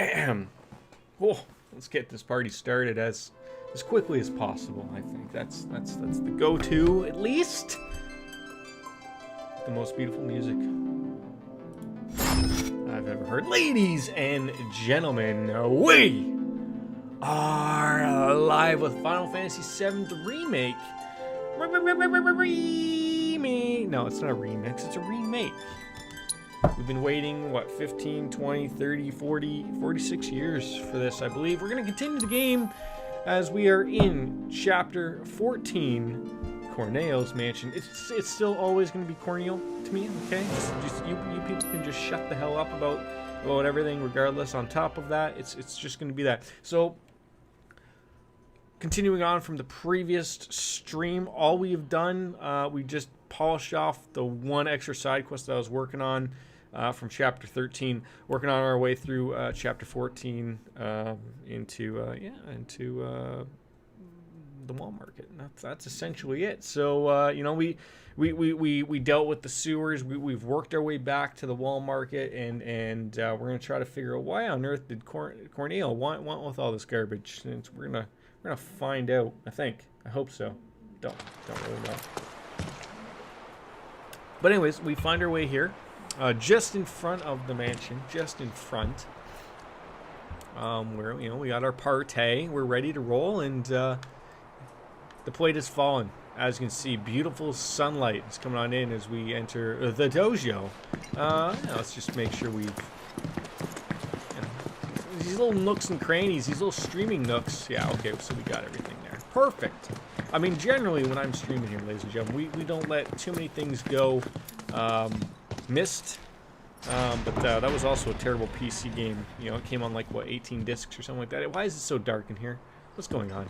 Oh, let's get this party started as quickly as possible. I think that's the go-to, at least. The most beautiful music I've ever heard. Ladies and gentlemen, we are live with Final Fantasy VII Remake. No, it's not a remix, it's a remake. We've been waiting, what, 15, 20, 30, 40, 46 years for this, I believe. We're going to continue the game as we are in Chapter 14, Corneo's Mansion. It's still always going to be Corneo to me, okay? Just you people can just shut the hell up about everything regardless. On top of that, it's just going to be that. So, continuing on from the previous stream, all we have done, we just polished off the one extra side quest that I was working on from Chapter 13, working on our way through Chapter 14 into the wall market. And that's essentially it. So you know, we dealt with the sewers. We've worked our way back to the wall market, and we're gonna try to figure out why on earth did Corneo want with all this garbage. And we're gonna find out. I hope so. Don't really know. But anyways, we find our way here, just in front of the mansion, just in front. Where we got our party, we're ready to roll, and the plate has fallen. As you can see, beautiful sunlight is coming on in as we enter the dojo. Let's just make sure we've these little nooks and crannies, these little streaming nooks. Yeah, okay, so we got everything there. Perfect. I mean, generally, when I'm streaming here, ladies and gentlemen, we don't let too many things go missed. But that was also a terrible PC game. You know, it came on like, what, 18 discs or something like that. Why is it so dark in here? What's going on?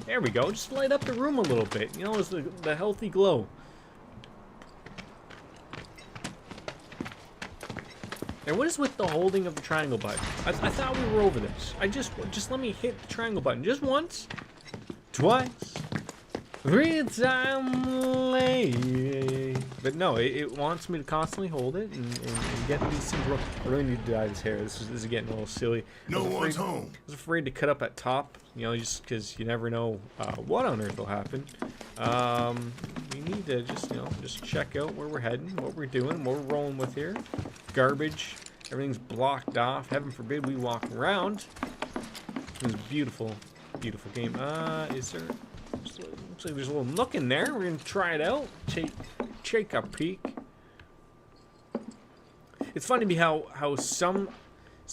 There we go. Just light up the room a little bit. You know, it's the healthy glow. And what is with the holding of the triangle button? I thought we were over this. Just let me hit the triangle button just once, twice, 3 times late. But no, it wants me to constantly hold it and get these things rolling. I really need to dye this hair. This is getting a little silly. No one's home. I was afraid to cut up at top, you know, just because you never know what on earth will happen. We need to just check out where we're heading, what we're doing, what we're rolling with here. Garbage. Everything's blocked off. Heaven forbid we walk around. It's a beautiful, beautiful game. Is there... Looks like there's a little nook in there. We're gonna try it out. Take a peek. It's funny to me how some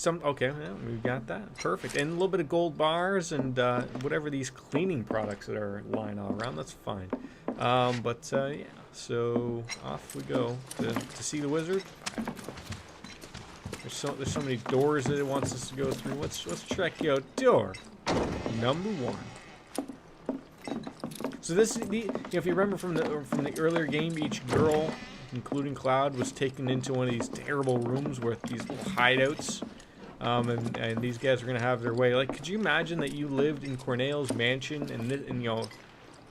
okay, well, we got that perfect, and a little bit of gold bars and whatever these cleaning products that are lying all around. That's fine. Yeah. So off we go to see the wizard. There's so many doors that it wants us to go through. Let's check out door number 1. So this is if you remember from the earlier game, each girl, including Cloud, was taken into one of these terrible rooms with these little hideouts, and these guys are gonna have their way. Like, could you imagine that you lived in Corneo's mansion, and you know,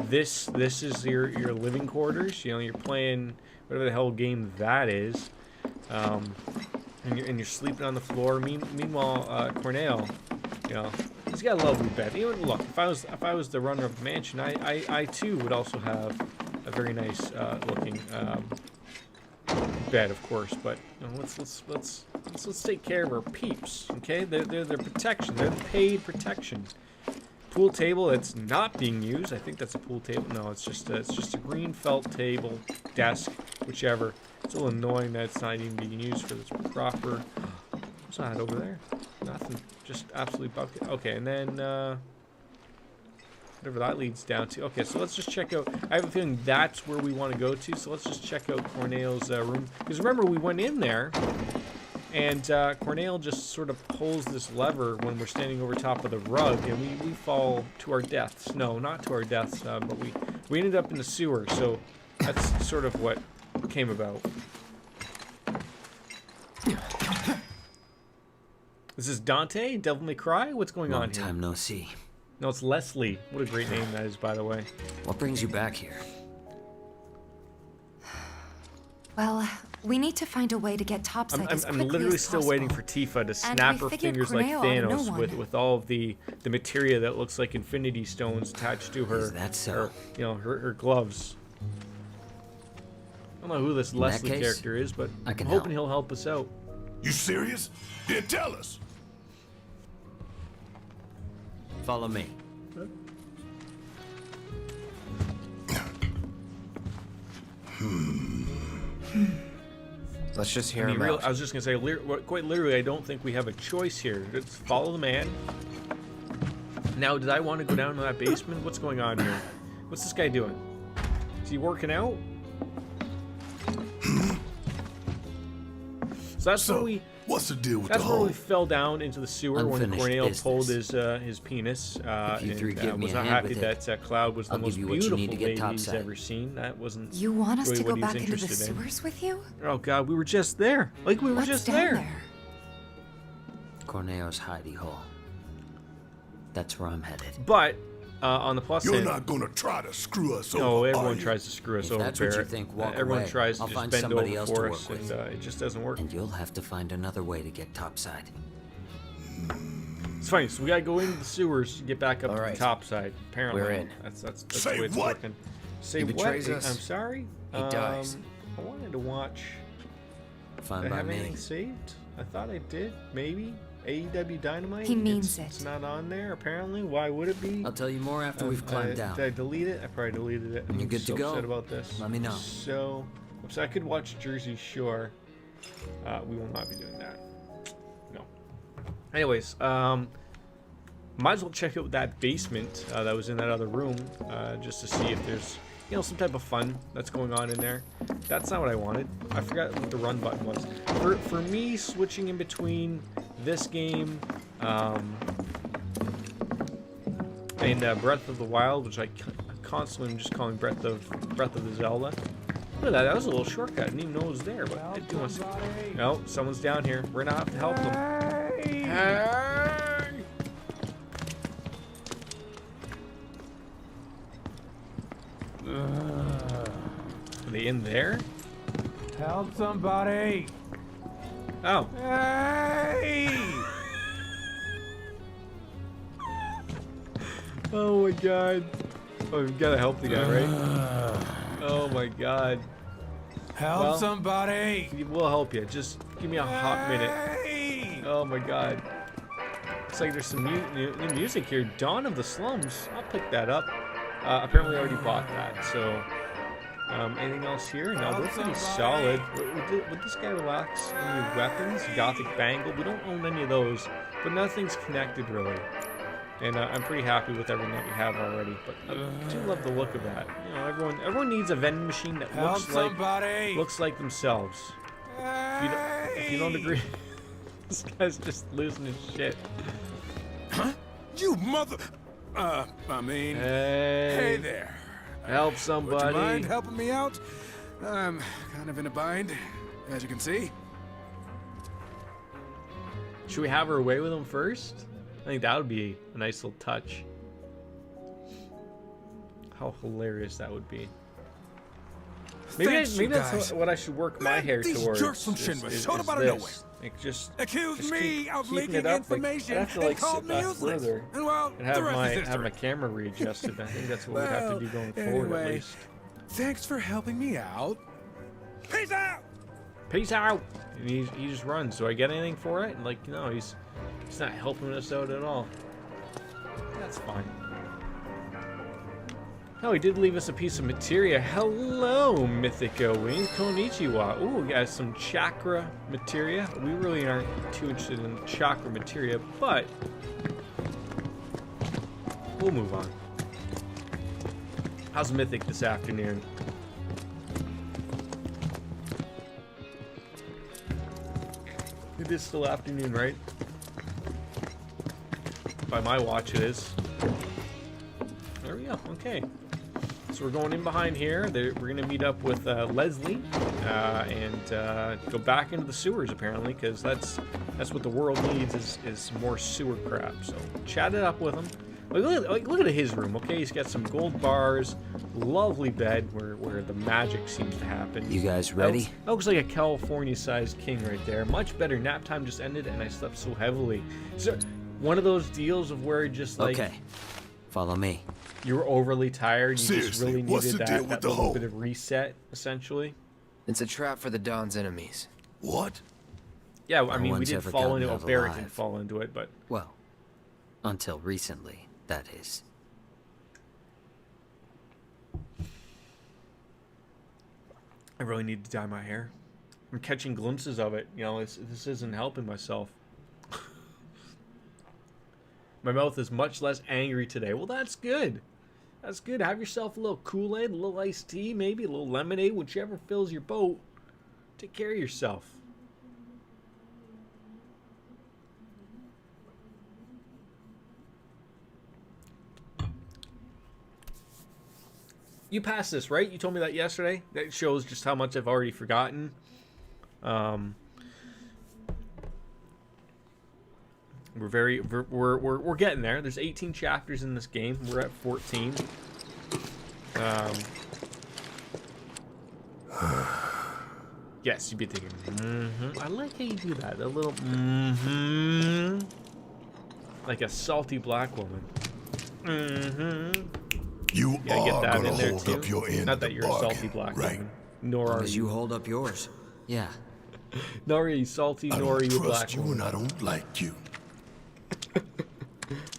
this is your living quarters? You know, you're playing whatever the hell game that is, and you're sleeping on the floor. Meanwhile, Corneo, you know, he's got a lovely bed. Even look, if I was the runner of the mansion, I too would also have a very nice looking bed, of course. But you know, let's take care of our peeps, okay? They're protection. They're paid protection. Pool table that's not being used. I think that's a pool table. No, it's just a green felt table, desk, whichever. It's a little annoying that it's not even being used for this proper. What's that over there? Nothing. Just absolutely bucket. Okay, and then whatever that leads down to. Okay, so let's just check out. I have a feeling that's where we want to go to. So let's just check out Corneo's room. Because remember, we went in there, and Corneo just sort of pulls this lever when we're standing over top of the rug, and we fall to our deaths. No, not to our deaths, but we ended up in the sewer. So that's sort of what came about. This is Dante, Devil May Cry? What's going on here? Long time no see. No, it's Leslie. What a great name that is, by the way. What brings you back here? Well, We need to find a way to get topside as quickly I'm literally as still possible. waiting for Tifa to snap her fingers like Thanos with all of the materia that looks like Infinity Stones attached to her. Is that so? Her, you know, her gloves. I don't know who this Leslie character is, but I'm hoping he'll help us out. You serious? Then tell us. Follow me. Let's just hear him out. I was just gonna say, quite literally, I don't think we have a choice here. Let's follow the man. Now, did I want to go down to that basement? What's going on here? What's this guy doing? Is he working out? So that's where we. What's the deal with that's the where hole? we fell down into the sewer when Corneo pulled his penis. If you three give me was a not hand happy with that Cloud was the most beautiful lady he's topside. ever seen. That wasn't. You want us really to go what back he's into the interested in. sewers with you? Oh God, we were just there. Like we were What's just down there. there? Corneo's hidey hole. That's where I'm headed. But on the plus You're end, not gonna try to screw us over. no, are everyone you? tries to screw us If over. that's what you Barrett. think, walk Everyone away. tries to I'll just find bend somebody over else for to us, work with. and it just doesn't work. And you'll have to find another way to get topside. It's funny. So we gotta go into the sewers, to get back up All to right. the top side. Apparently, We're in. That's Say the way it's what? working. Say He what? betrays us. I'm sorry. He dies. I wanted to watch. Fine Did I by have me. anything saved? I thought I did. Maybe AEW Dynamite. He means It's it. not on there. Apparently, why would it be? I'll tell you more after we've climbed down. Did I delete it? I probably deleted it. You're I'm good so to go. upset about this. Let me know. So I could watch Jersey Shore. We will not be doing that. No. Anyways, might as well check out that basement that was in that other room, just to see if there's, you know, some type of fun that's going on in there. That's not what I wanted. I forgot what the run button was. For me, switching in between this game and Breath of the Wild, which I constantly am just calling Breath of the Zelda. Look at that. That was a little shortcut. I didn't even know it was there, but I do want to. No, someone's down here. We're gonna have to help them. Hey! Are they in there? Help somebody! Oh. Hey! Oh my God. Oh, we've got to help the guy, right? Oh my God. Help Well, somebody! We'll help you. Just give me a hot minute. Hey! Oh my God. Looks like there's some new music here. Dawn of the Slums. I'll pick that up. Apparently I already bought that, so... anything else here? No, they're pretty solid. Would this guy relax? Any weapons? Gothic Bangle? We don't own any of those, but nothing's connected really. And I'm pretty happy with everything that we have already. But I do love the look of that. You know, everyone needs a vending machine that looks like themselves. If you don't agree, this guy's just losing his shit. Huh? You mother... I mean... Hey there. Help Would somebody. you mind helping me out? I'm kind of in a bind, as you can see. Should we have her away with him first? I think that would be a nice little touch. How hilarious that would be. Maybe that's what I should work my hair these towards. jerks from Shinra showed up out of this. nowhere. Like just Accused me keep of keeping leaking it up. information Like, I'd have to and like called sit me back useless. further And well, and have the rest is my history. camera readjusted. I think that's what we'd have to do going forward at least. Thanks for helping me out. Peace out. Peace out. And he just runs. Do I get anything for it? And like, no, he's not helping us out at all. That's fine. Oh, he did leave us a piece of materia. Hello, Mythico Wings. Konnichiwa. Ooh, we got some chakra materia. We really aren't too interested in chakra materia, but we'll move on. How's Mythic this afternoon? It is still afternoon, right? By my watch, it is. There we go. Okay. So we're going in behind here. We're going to meet up with Leslie and go back into the sewers, apparently, because that's what the world needs is some more sewer crap. So chat it up with him. Look at his room. Okay, he's got some gold bars, lovely bed where the magic seems to happen. You guys ready? That looks like a California-sized king right there. Much better. Nap time just ended, and I slept so heavily. So, one of those deals of where just like Okay, follow me. you were overly tired. You just Seriously, really what's needed the deal that with the little hole? bit of reset, essentially. It's a trap for the Don's enemies. What? Yeah, I No mean, we one's did ever fall gotten into out it. Barrett alive. did fall into it, but Well, until recently, that is. I really need to dye my hair. I'm catching glimpses of it. You know, this isn't helping myself. My mouth is much less angry today. Well, that's good. That's good. Have yourself a little Kool-Aid, a little iced tea, maybe a little lemonade, whichever fills your boat. Take care of yourself. You passed this, right? You told me that yesterday. That shows just how much I've already forgotten. We're getting there. There's 18 chapters in this game. We're at 14. Yes, you'd be thinking. I like how you do that. A little. Like a salty black woman. You Yeah, get are that gonna in there hold too. up your end Not of that the you're a salty bargain, black right? woman. Nor are As you you. hold up yours. Yeah. Nor are you salty, I nor are don't you a black trust you woman. and I don't like you.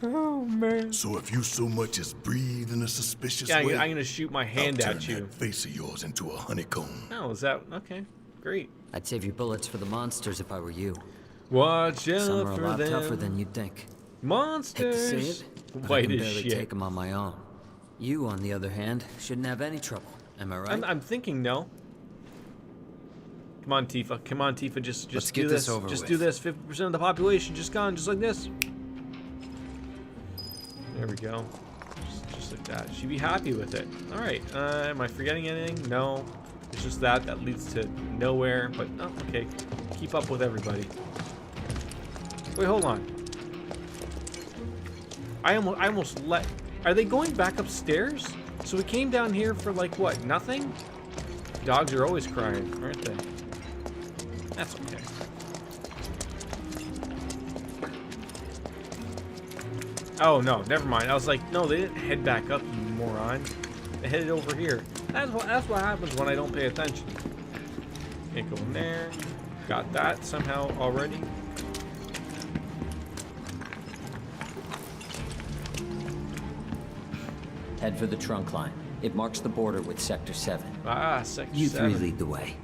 Oh man. So if you so much as breathe in a suspicious Yeah, way, I'm gonna shoot my hand I'll at turn you. that face of yours into a honeycomb. Oh, is that okay? Great. I'd save your bullets for the monsters if I were you. Watch out Some are a for lot them. tougher than you'd think. Hate to Monsters. say it, but I White can as barely shit. take them on my own. You, on the other hand, shouldn't have any trouble. Am I right? I'm thinking no. Come on, Tifa. Come on, Tifa. Just Let's do get this. this over just with. do this. 50% of the population just gone, just like this. There we go. Just like that. She'd be happy with it. All right. Am I forgetting anything? No. It's just that leads to nowhere. But oh, okay. Keep up with everybody. Wait, hold on. I almost let. Are they going back upstairs? So we came down here for like what? Nothing? Dogs are always crying, aren't they? That's okay. Oh no, never mind. I was like, no, they didn't head back up, you moron. They headed over here. That's what happens when I don't pay attention. Can't go in there. Got that somehow already. Head for the trunk line. It marks the border with Sector 7. Ah, Sector You 7. three lead the way.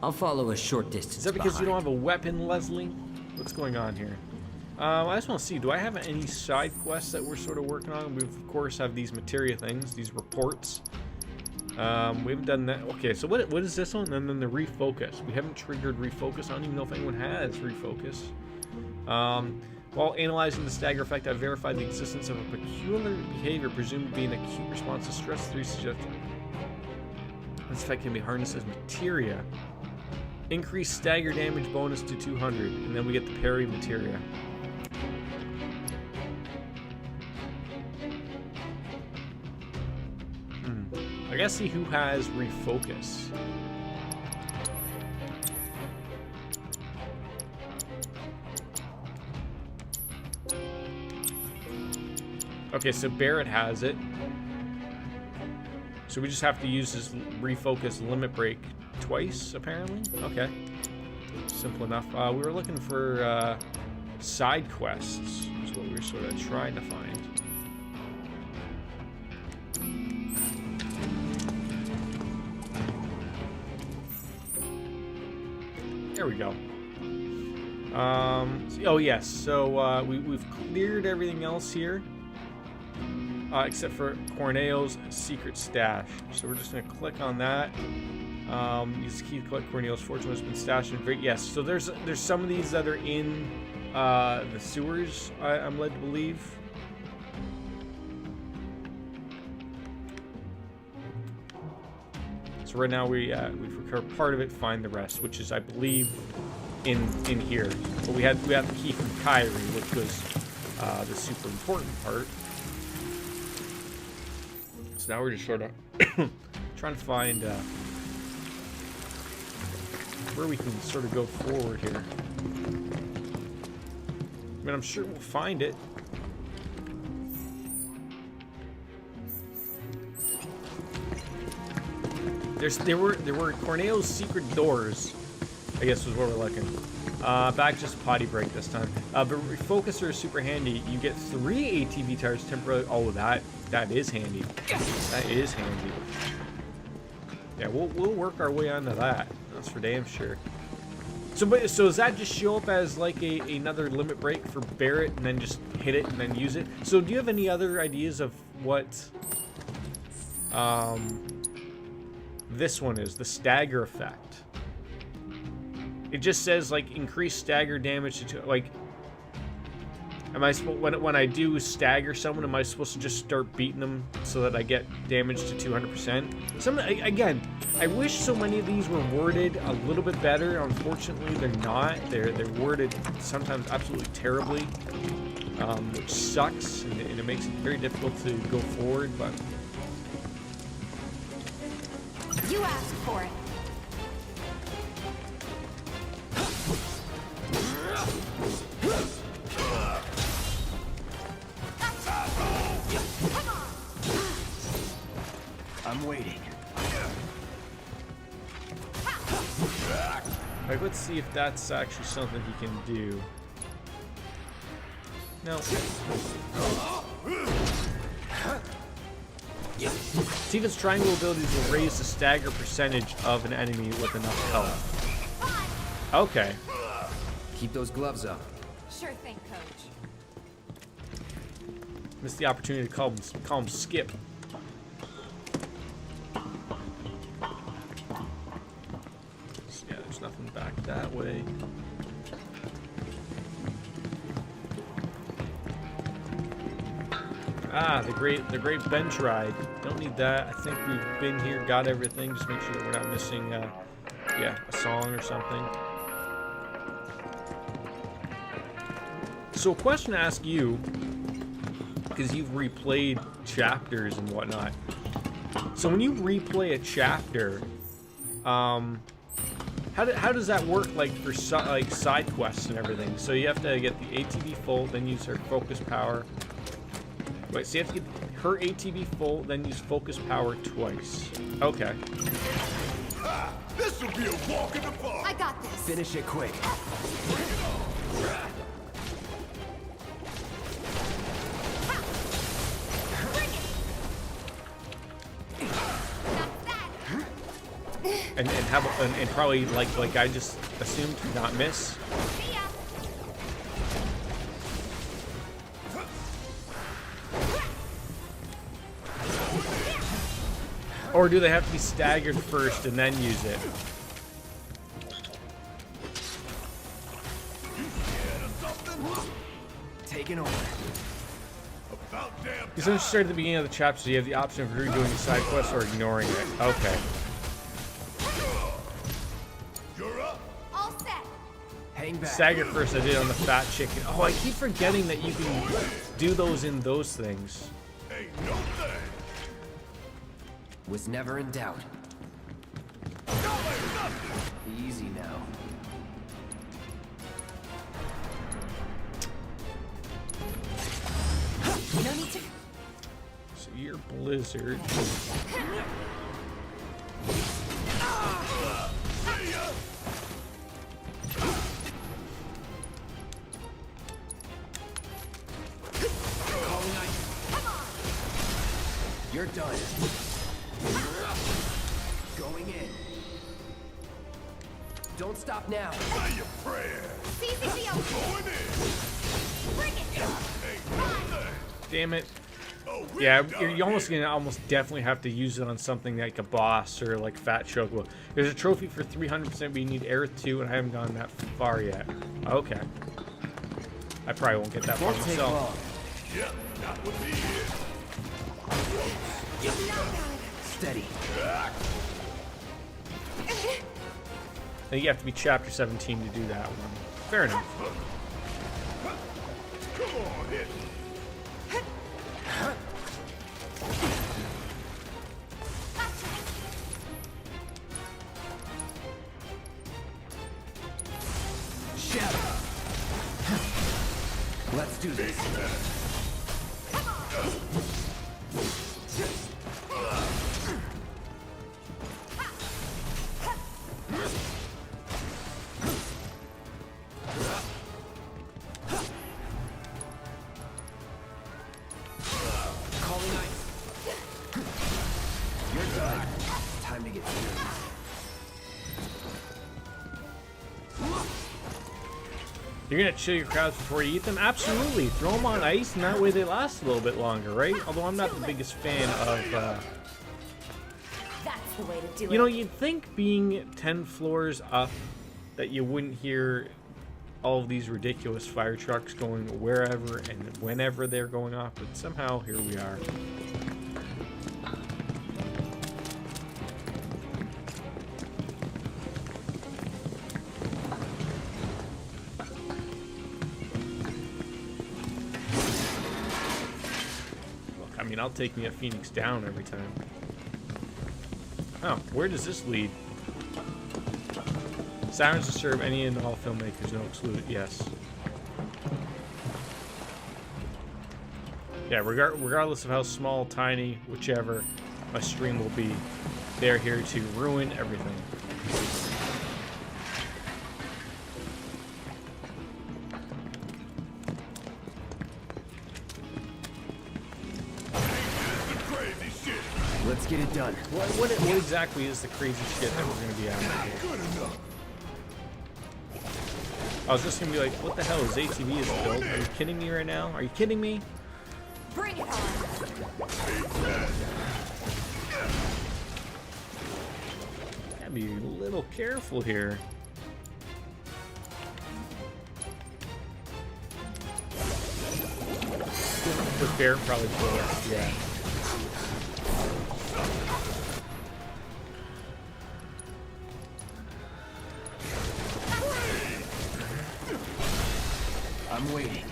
I'll follow a short distance Is that because you don't behind. have a weapon, Leslie? What's going on here? I just want to see, do I have any side quests that we're sort of working on? We, of course, have these materia things, these reports. We haven't done that. Okay, so what is this one? And then the refocus. We haven't triggered refocus. I don't even know if anyone has refocus. While analyzing the stagger effect, I verified the existence of a peculiar behavior presumed to be an acute response to stress 3 suggested. This effect can be harnessed as materia. Increase stagger damage bonus to 200, and then we get the parry materia. I gotta see who has refocus. Okay, so Barrett has it. So we just have to use this refocus limit break twice, apparently? Okay. Simple enough. We were looking for side quests, is what we were sort of trying to find. There we go. Oh yes, so we've cleared everything else here. Except for Corneo's secret stash. So we're just going to click on that. Use the key to collect Corneo's fortune has been stashed in great. Yes, so there's some of these that are in the sewers, I'm led to believe. So right now we've recovered part of it, find the rest, which is, I believe, in here. But we have the key from Kyrie, which was the super important part. So now we're just sort of trying to find where we can sort of go forward here. I mean, I'm sure we'll find it. There were Corneo's secret doors, I guess was where we're looking. Back just potty break this time. But Refocuser is super handy. You get 3 ATV tires temporarily. Oh, that is handy. That is handy. Yeah, we'll work our way onto that. That's for damn sure. So does that just show up as like another limit break for Barrett and then just hit it and then use it? So do you have any other ideas of what this one is, the stagger effect? It just says like increase stagger damage to like. Am I supposed when I do stagger someone? Am I supposed to just start beating them so that I get damage to 200%? Again, I wish so many of these were worded a little bit better. Unfortunately, they're not. They're worded sometimes absolutely terribly, which sucks, and it makes it very difficult to go forward. But You asked for it. I'm waiting. like, let's see if that's actually something he can do. No. Tifa's triangle abilities will raise the stagger percentage of an enemy with enough health. Okay. Keep those gloves up. Sure thing, Coach. Missed the opportunity to call him Skip. Yeah, there's nothing back that way. Ah, the great bench ride. Don't need that. I think we've been here, got everything. Just make sure that we're not missing, yeah, a song or something. So, a question to ask you, because you've replayed chapters and whatnot. So, when you replay a chapter, how does that work, like for like side quests and everything? So you have to get the ATV full, then use her focus power. Wait, so you have to get her ATV full, then use focus power twice. Okay. This will be a walk in the park. I got this. Finish it quick. And have and probably like I just assumed, not miss. See ya. Or do they have to be staggered first and then use it? Taking over. About damn Because once you start at the beginning of the chapter, so you have the option of redoing the side quest or ignoring it. Okay. You're up. All set. Hang back. Stagger first, I did on the fat chicken. Oh, I keep forgetting that you can do those in those things. Ain't no thing. Was never in doubt. Easy now. No need to. So you're Blizzard. You're done. Going in. Don't stop now. Say your prayer. CCCO. Going in. Bring it. Ain't no thing. Damn it. Oh, we Yeah, done you're almost here. gonna definitely have to use it on something like a boss or like Fat Chocobo. There's a trophy for 300%, but you need Aerith 2, and I haven't gone that far yet. Okay. I probably won't get that far Won't take myself. long. Yeah, not with me here. Steady. I think you have to be chapter 17 to do that one. Fair enough. Come on, hit. Let's do this. Calling ice. You're done. Time to get serious. You're gonna chill your crabs before you eat them? Absolutely. Throw them on ice, and that way they last a little bit longer, right? Although I'm not the biggest fan of. That's the way to do it. You know, you'd think being 10 floors up that you wouldn't hear all of these ridiculous fire trucks going wherever and whenever they're going off, but somehow here we are. Look, I mean, I'll take me a Phoenix down every time. Oh, where does this lead? Sirens disturb any and all filmmakers, no excluded. Yes. Yeah, regardless of how small, tiny, whichever my stream will be, they're here to ruin everything. Crazy shit. Let's get it done. What exactly is the crazy shit that we're going to be after here? Good enough. I was just going to be like, what the hell is ATV is built? Are you kidding me right now? Are you kidding me? Bring it on. Gotta be a little careful here. Prepare probably for yeah. I'm waiting.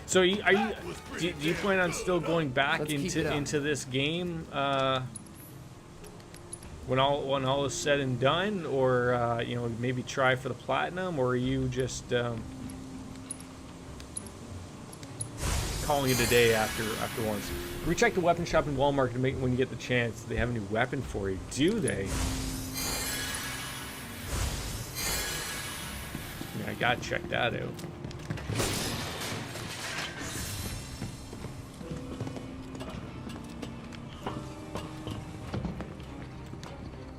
So do you plan on still going back Let's keep it up. into this game when all is said and done, or you know, maybe try for the platinum, or are you just calling it a day after once? Recheck the weapon shop in Walmart to make when you get the chance. They have a new weapon for you, do they? I gotta check that out.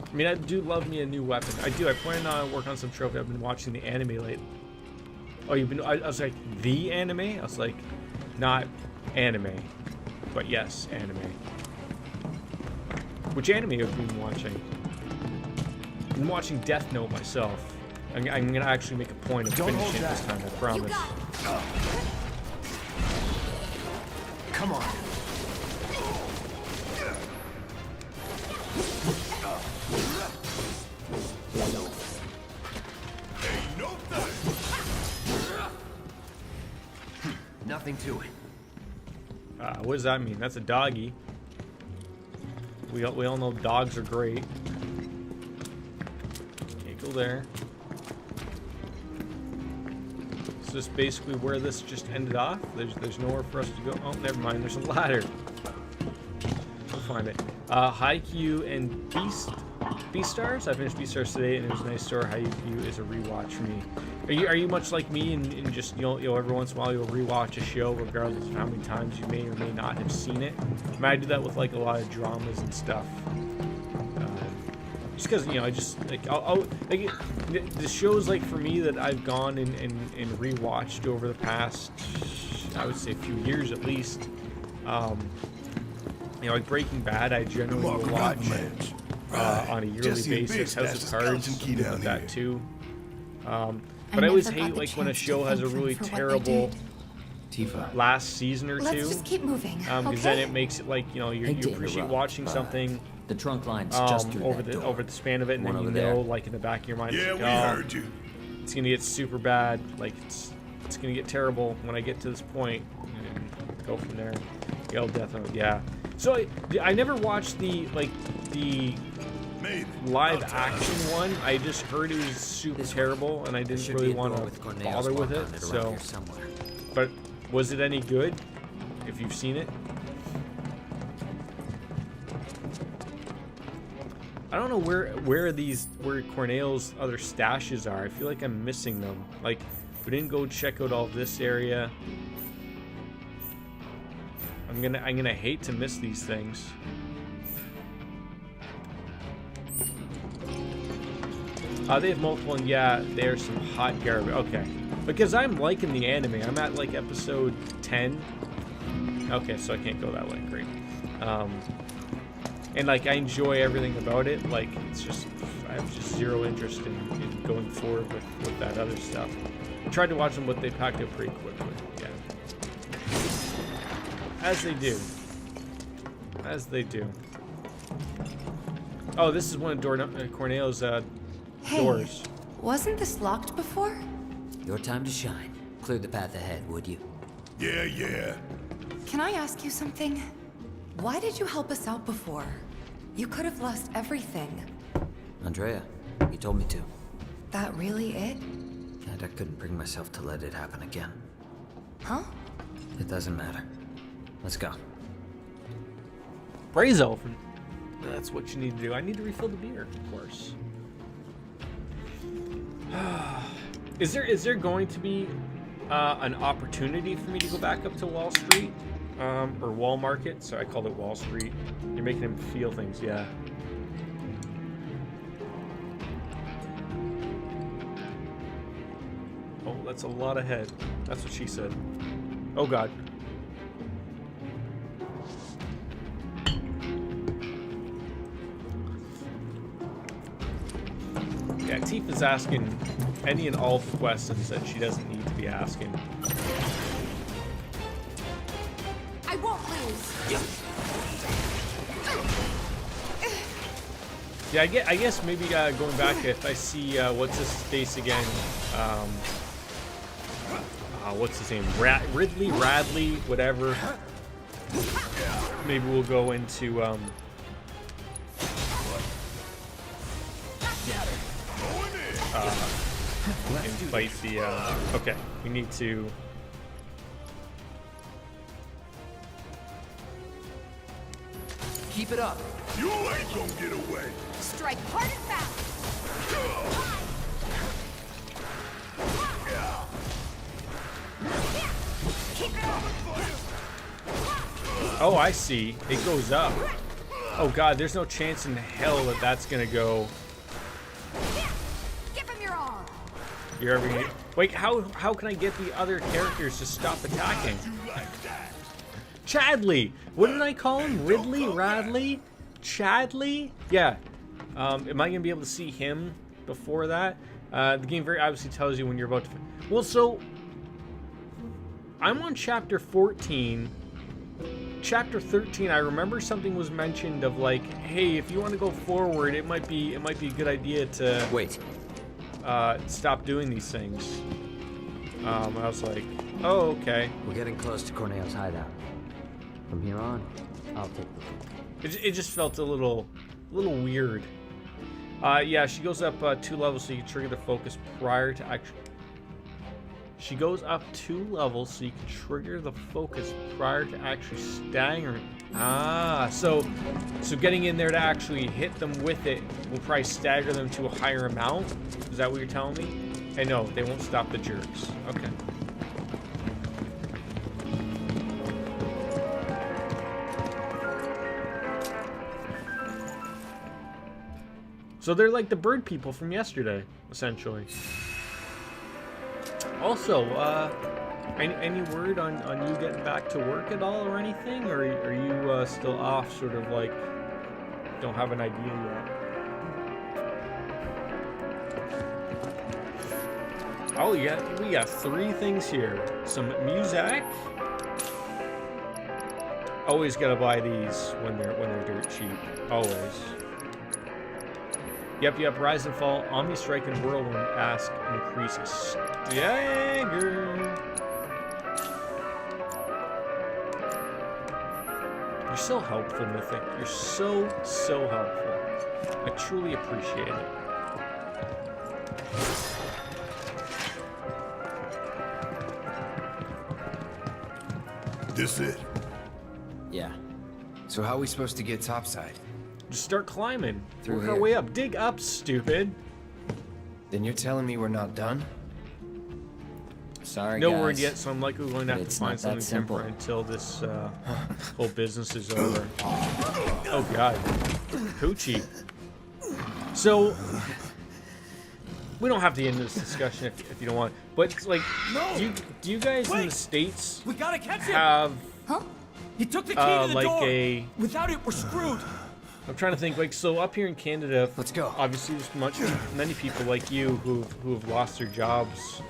I mean, I do love me a new weapon. I do. I plan on working on some trophy. I've been watching the anime lately. Oh, you've been... I was like, the anime? I was like, not anime. But yes, anime. Which anime have you been watching? I've been watching Death Note myself. I'm gonna actually make a point of finishing this time, I promise. Come on. Nothing to it. What does that mean? That's a doggy. We all know dogs are great. Can't go there. So this is basically where this just ended off. There's nowhere for us to go. Oh, never mind. There's a ladder. We'll find it. Haikyuu and Beastars. I finished Beastars today, and it was a nice story. Haikyuu is a rewatch for me. Are you much like me, and just you know every once in a while you'll rewatch a show regardless of how many times you may or may not have seen it? I mean, I do that with like a lot of dramas and stuff. Just because, you know, I just like I'll like the shows like for me that I've gone and rewatched over the past, I would say, a few years at least. You know, like Breaking Bad, I generally will watch on a yearly basis. House of Cards, like that too. But I always hate like when a show has a really terrible last season or two. Let's just keep moving. Because then it makes it like, you know, you appreciate watching something. The trunk line's just through over that the door. over the span of it, and One then you over know, there. like in the back of your mind, Yeah, it's we like, oh, heard you. it's gonna get super bad. Like it's gonna get terrible when I get to this point, and go from there. Yeah, definitely, yeah. So I never watched the Made it. live action one, I just heard it was super terrible, and I There didn't should really be a door want with to Corneo's bother with mark on it. around So, here somewhere. but was it any good? If you've seen it, I don't know where Corneo's other stashes are. I feel like I'm missing them. Like, we didn't go check out all this area. I'm gonna hate to miss these things. They have multiple, and yeah, there's some hot garbage. Okay, because I'm liking the anime. I'm at like episode 10. Okay, so I can't go that way. Great. And like I enjoy everything about it. Like it's just I have just zero interest in going forward with that other stuff. I tried to watch them, but they packed up pretty quickly. Yeah, as they do. As they do. Oh, this is one of Corneo's doors. Wasn't this locked before? Your time to shine. Clear the path ahead, would you? Yeah. Can I ask you something? Why did you help us out before? You could have lost everything. Andrea, you told me to. That really it? And I couldn't bring myself to let it happen again. Huh? It doesn't matter. Let's go. Praise Elfin. That's what you need to do. I need to refill the beer, of course. Is there going to be an opportunity for me to go back up to Wall Street? Or Wall Market? So I called it Wall Street. You're making him feel things, yeah. Oh, that's a lot of head. That's what she said. Oh God. Yeah, Tifa's asking any and all the questions that she doesn't need to be asking. I won't lose. Yeah, I guess maybe going back, if I see what's his face again, what's his name, Ridley, Radley, whatever. Maybe we'll go into and fight the. Okay, we need to. Keep it up. You ain't gonna get away. Strike hard and fast. Keep it up. Oh, I see. It goes up. Oh God, there's no chance in hell that that's gonna go. Give him your all. You're ever gonna... Wait, how can I get the other characters to stop attacking? Chadley! What did I call him? Ridley? Radley? Chadley? Yeah. Am I gonna be able to see him before that? The game very obviously tells you when you're about to... Well, so... I'm on chapter 14. Chapter 13, I remember something was mentioned of like, hey, if you want to go forward, it might be a good idea to... Wait. Stop doing these things. I was like, oh, okay. We're getting close to Corneo's hideout. From here on, I'll take the... It just felt a little weird. Yeah, she goes up 2 levels so you can trigger the focus prior to actually... She goes up 2 levels so you can trigger the focus prior to actually staggering. Ah, so getting in there to actually hit them with it will probably stagger them to a higher amount? Is that what you're telling me? Hey, no, they won't stop the jerks. Okay. So they're like the bird people from yesterday, essentially. Also, any word on you getting back to work at all or anything? Or are you still off, sort of like, don't have an idea yet? Oh, yeah, we got 3 things here. Some music. Always gotta buy these when they're dirt cheap. Always. Yep, rise and fall, Omni Strike and Whirlwind ask increases. Stagger! You're so helpful, Mythic. You're so helpful. I truly appreciate it. This it? Yeah. So how are we supposed to get topside? Just start climbing. Through Work our here. way up. Dig up, stupid. Then you're telling me we're not done? Sorry, No guys. word yet, so I'm likely going to have to It's find not that something simple. temporary until this whole business is over. Oh god. Coochie. So, we don't have to get into this discussion if you don't want. But, like, do you guys in the States We gotta catch him! have, Huh? He took the key to the like door! a... Without it, we're screwed! I'm trying to think, like, so up here in Canada, Let's go. obviously there's many people like you who have lost their jobs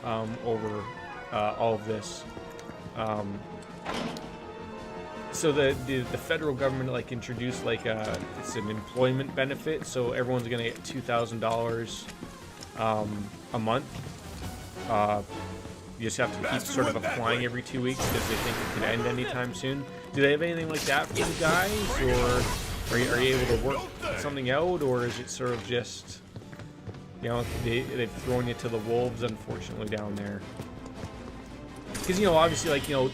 over all of this. So the federal government like introduced like it's an employment benefit, so everyone's gonna get $2,000 a month. You just have to keep sort of applying every 2 weeks because they think it could end anytime soon. Do they have anything like that for you guys, or are you able to work something out, or is it sort of just, you know, they've thrown you to the wolves, unfortunately, down there? Because, you know, obviously, like, you know,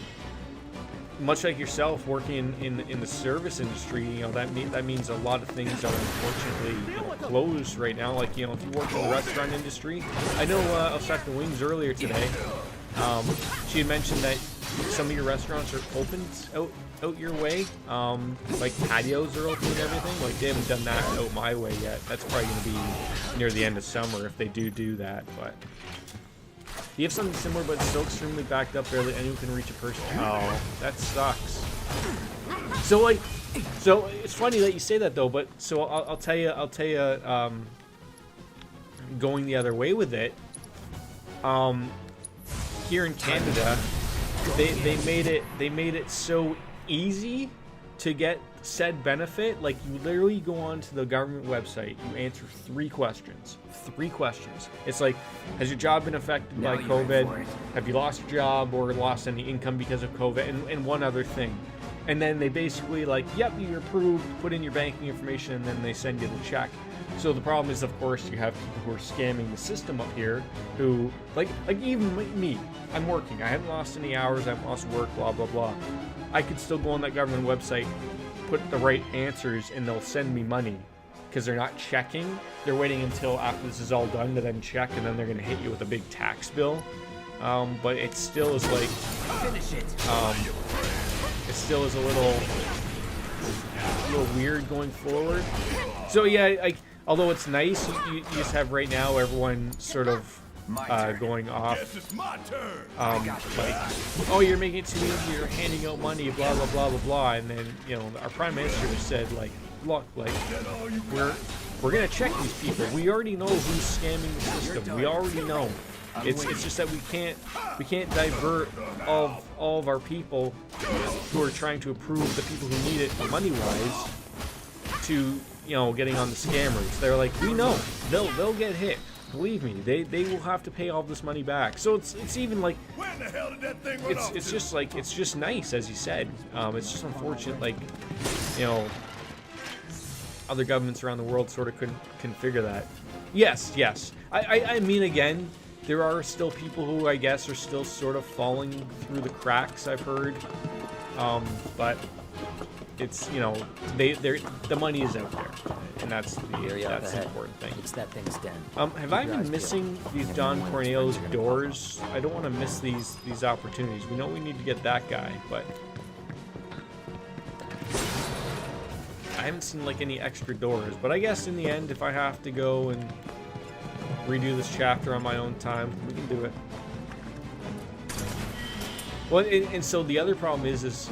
much like yourself working in the service industry, you know, that means a lot of things are unfortunately closed right now. Like, you know, if you work in the restaurant industry, I know I was talking to Wings earlier today. She had mentioned that some of your restaurants are opened out your way, like patios are open and everything. Like, they haven't done that out my way yet. That's probably going to be near the end of summer if they do that. But you have something similar, but it's still extremely backed up. Barely anyone can reach a person. Oh, that sucks. So like, so it's funny that you say that though. But so I'll tell you, going the other way with it. Here in Canada, they made it so easy to get said benefit. Like, you literally go on to the government website, you answer 3 questions. 3 questions. It's like, has your job been affected by Now you're in for COVID? it. Have you lost your job or lost any income because of COVID? And one other thing. And then they basically like, yep, you're approved, put in your banking information, and then they send you the check. So the problem is, of course, you have people who are scamming the system up here who, like even me, I'm working. I haven't lost any hours. I haven't lost work, blah, blah, blah. I could still go on that government website, put the right answers, and they'll send me money because they're not checking. They're waiting until after this is all done to then check, and then they're going to hit you with a big tax bill. But it still is like, Finish it! it still is a little weird going forward. So yeah, like, although it's nice, you just have right now everyone sort of going off, Guess it's my turn. like, oh, you're making it too easy, you're handing out money, blah blah blah blah blah, and then, you know, our prime minister said, like, look, like, we're gonna check these people. We already know who's scamming the system. We already know. It's just that we can't divert all of our people who are trying to approve the people who need it money wise to, you know, getting on the scammers. They're like, we know they'll get hit. Believe me, they will have to pay all this money back. So it's even like, Where the hell did that thing run off it's to? just like, it's just nice, as you said. It's just unfortunate, like, you know, other governments around the world sort of couldn't configure that. Yes. I mean, again, there are still people who I guess are still sort of falling through the cracks, I've heard. But it's, you know, the money is out there, and that's the Area up ahead. important thing. It's that thing's den. Have I been missing these Don Corneo's doors? I don't want to miss these opportunities. We know we need to get that guy, but I haven't seen like any extra doors. But I guess in the end, if I have to go and redo this chapter on my own time, we can do it. Well, and so the other problem is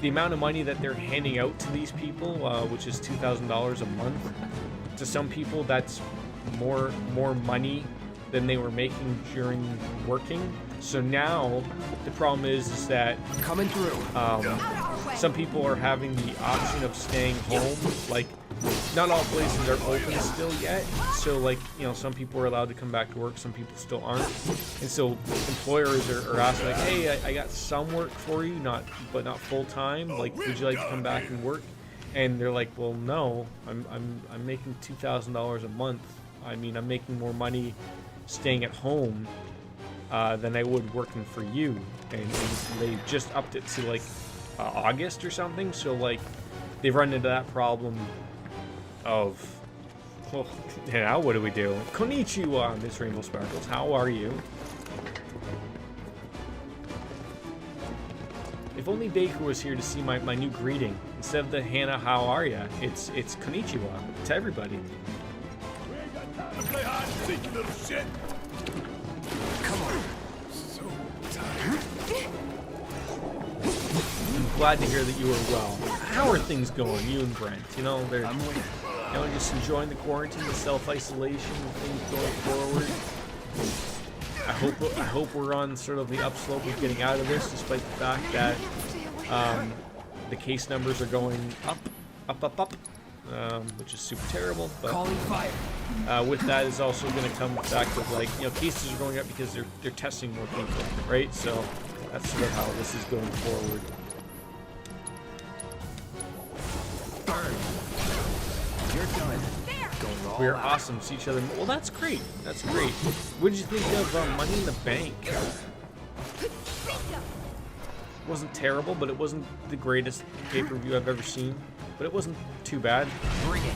the amount of money that they're handing out to these people, which is $2,000 a month. To some people, that's more money than they were making during working. So now the problem is that Coming through. some people are having the option of staying home. Like, not all places are open still yet. So, like, you know, some people are allowed to come back to work, some people still aren't. And so employers are asking, like, hey, I got some work for you, but not full time. Like, would you like to come back and work? And they're like, well, no, I'm making $2,000 a month. I mean, I'm making more money staying at home than I would working for you. And they just upped it to like August or something. So like they've run into that problem of, well, now what do we do? Konnichiwa, Miss Rainbow Sparkles. How are you? If only Baker was here to see my new greeting. Instead of the Hannah, how are ya? It's konnichiwa to everybody. We ain't got time to play hide and seek, you little shit. Come on. So tired. I'm glad to hear that you are well. How are things going, you and Brent? You know, they're just enjoying the quarantine, the self-isolation, things going forward. I hope we're on sort of the upslope of getting out of this, despite the fact that the case numbers are going up, which is super terrible. But Calling fire. with that is also going to come the fact of, like, you know, cases are going up because they're testing more people, right? So that's sort of how this is going forward. You're done. Going all We're out. awesome. See each other. Well, that's great. That's great. What did you think of Money in the Bank? Wasn't terrible, but it wasn't the greatest pay-per-view I've ever seen. But it wasn't too bad. Bring it.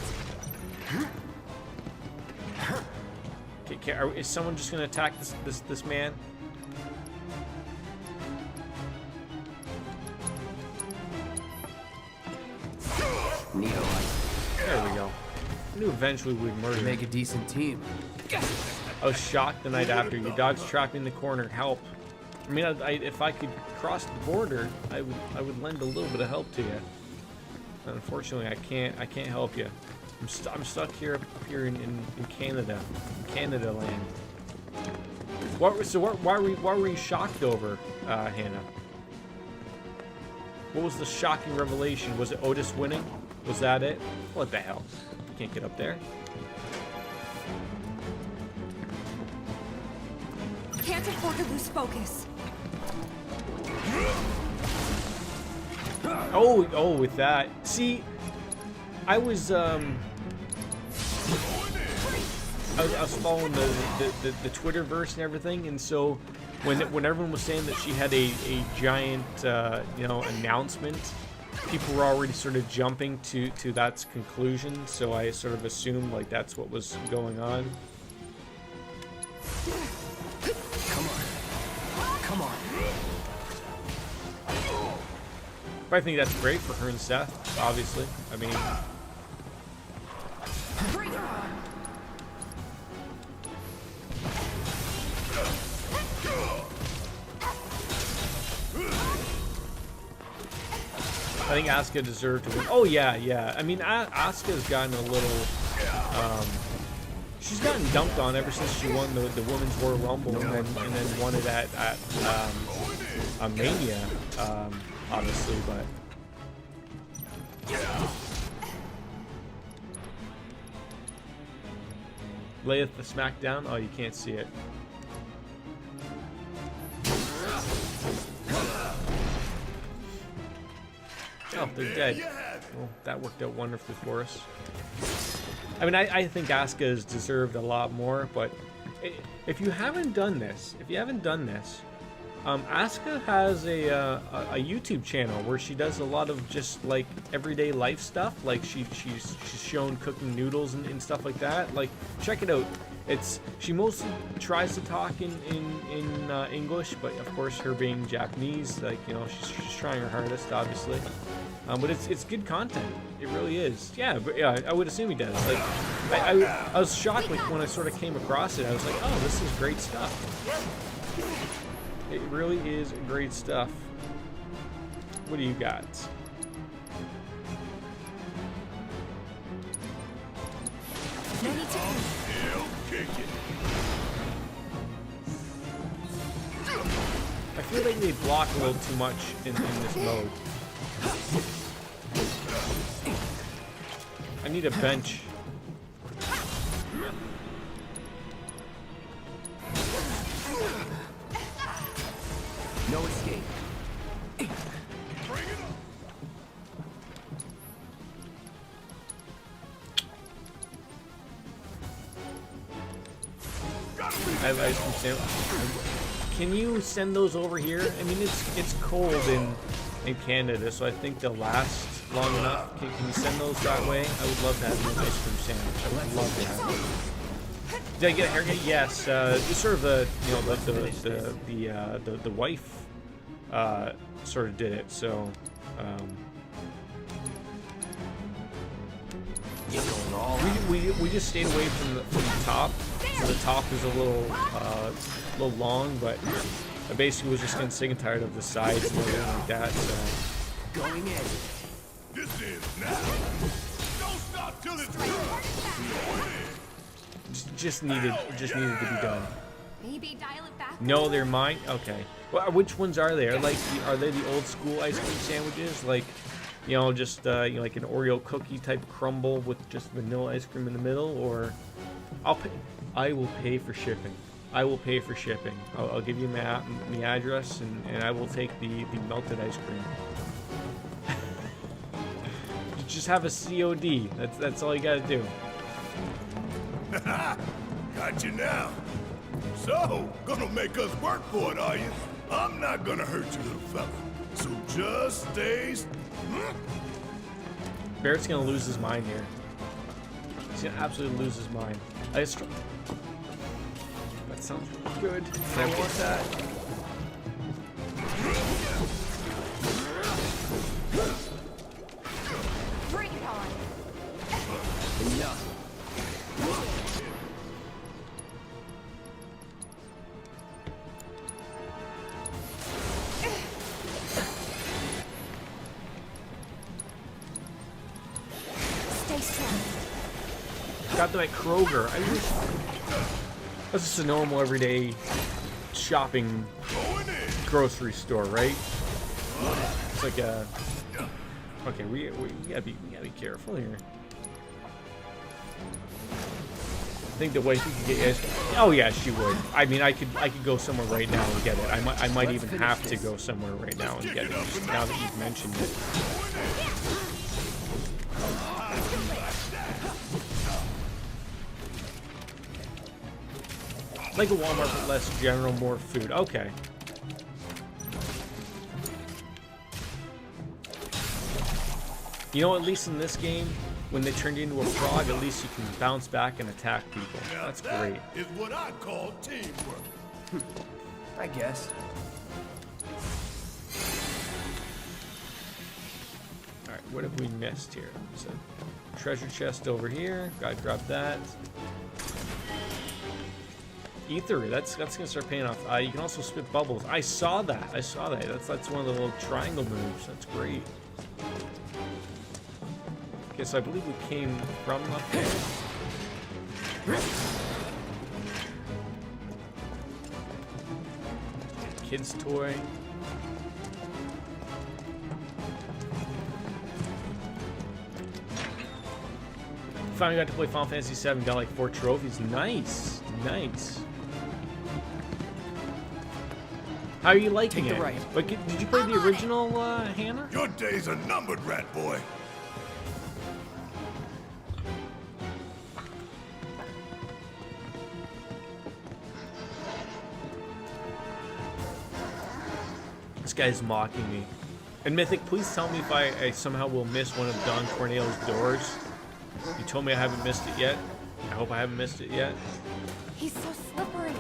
Okay, is someone just gonna attack this man? Needle. There we go. I knew eventually we'd murder him. Make a decent team. I was shocked the night after. Your dog's trapped in the corner. Help! I mean, if I could cross the border, I would lend a little bit of help to you. Unfortunately, I can't help you. I'm stuck here up here in Canada, Canada land. Why were you shocked over, Hannah? What was the shocking revelation? Was it Otis winning? Was that it? What the hell? You can't get up there. Can't afford to lose focus. Oh, with that. See, I was following the Twitterverse and everything, and so when everyone was saying that she had a giant announcement, people were already sort of jumping to that's conclusion. So I sort of assumed like that's what was going on. Come on. But I think that's great for her and Seth, obviously. I mean, Bring her on. I think Asuka deserved to win. Oh yeah. I mean, Asuka's gotten a little. She's gotten dumped on ever since she won the Women's Royal Rumble and then won it at Mania, obviously, but. Layeth the SmackDown? Oh, you can't see it. Oh, they're dead. Well, that worked out wonderfully for us. I mean, I think Asuka has deserved a lot more, but if you haven't done this, Asuka has a YouTube channel where she does a lot of just like everyday life stuff. Like she's shown cooking noodles and stuff like that. Like, check it out. She mostly tries to talk in English, but of course her being Japanese, like, you know, she's trying her hardest, obviously. But it's good content. It really is. Yeah, but yeah, I would assume he does. Like, I was shocked like when I sort of came across it. I was like, oh, this is great stuff. It really is great stuff. What do you got? Many times. He'll kick it. I feel like they block a little too much in this mode. I need a bench. No escape. Bring it on. I have ice cream sandwich. Can you send those over here? I mean, it's cold in Canada, so I think they'll last long enough. Can you send those that way? I would love to have an ice cream sandwich. I would love to have it. Did I get a haircut? Yes. It's sort of the the wife sort of did it. So. We just stayed away from the top, so the top is a little long, but I basically was just getting sick and tired of the sides and everything like that. So Going in. This is now. Don't stop till it's done. just needed to be done. Maybe dial it back. No, they're mine. Okay. Well, which ones are they? Are they the old school ice cream sandwiches? Like, you know, just like an Oreo cookie type crumble with just vanilla ice cream in the middle, or I will pay for shipping. I will pay for shipping. I'll give you my address, and I will take the melted ice cream. You just have a COD. That's all you gotta do. Got you now. So, gonna make us work for it, are you? I'm not gonna hurt you, little fella. So just stay. Barrett's gonna lose his mind here. He's gonna absolutely lose his mind. That sounds good. I want that. Bring it on. Enough. Stay strong. Got them at Kroger. That's just a normal everyday shopping grocery store, right? It's like a. Okay, we gotta be careful here. I think the wife could get ice cream. Oh yeah, she would. I mean, I could go somewhere right now and get it. I might even have to go somewhere right now and get it. Just now that you've mentioned it. Like a Walmart, but less general, more food. Okay. You know, at least in this game, when they turned you into a frog, at least you can bounce back and attack people. Now That's that great. is what I call teamwork. I guess. Alright, what have we missed here? So, treasure chest over here. Gotta grab that. Ether, that's gonna start paying off. You can also spit bubbles. I saw that. That's one of the little triangle moves. That's great. Okay, so I believe we came from up there. Kid's toy. Finally got to play Final Fantasy VII. Got like 4 trophies. Nice, nice. How are you liking Take it? the right. But did you play the original, Hannah? Your days are numbered, rat boy. This guy's mocking me. And Mythic, please tell me if I somehow will miss one of Don Corneo's doors. You told me I haven't missed it yet. I hope I haven't missed it yet. He's so slippery.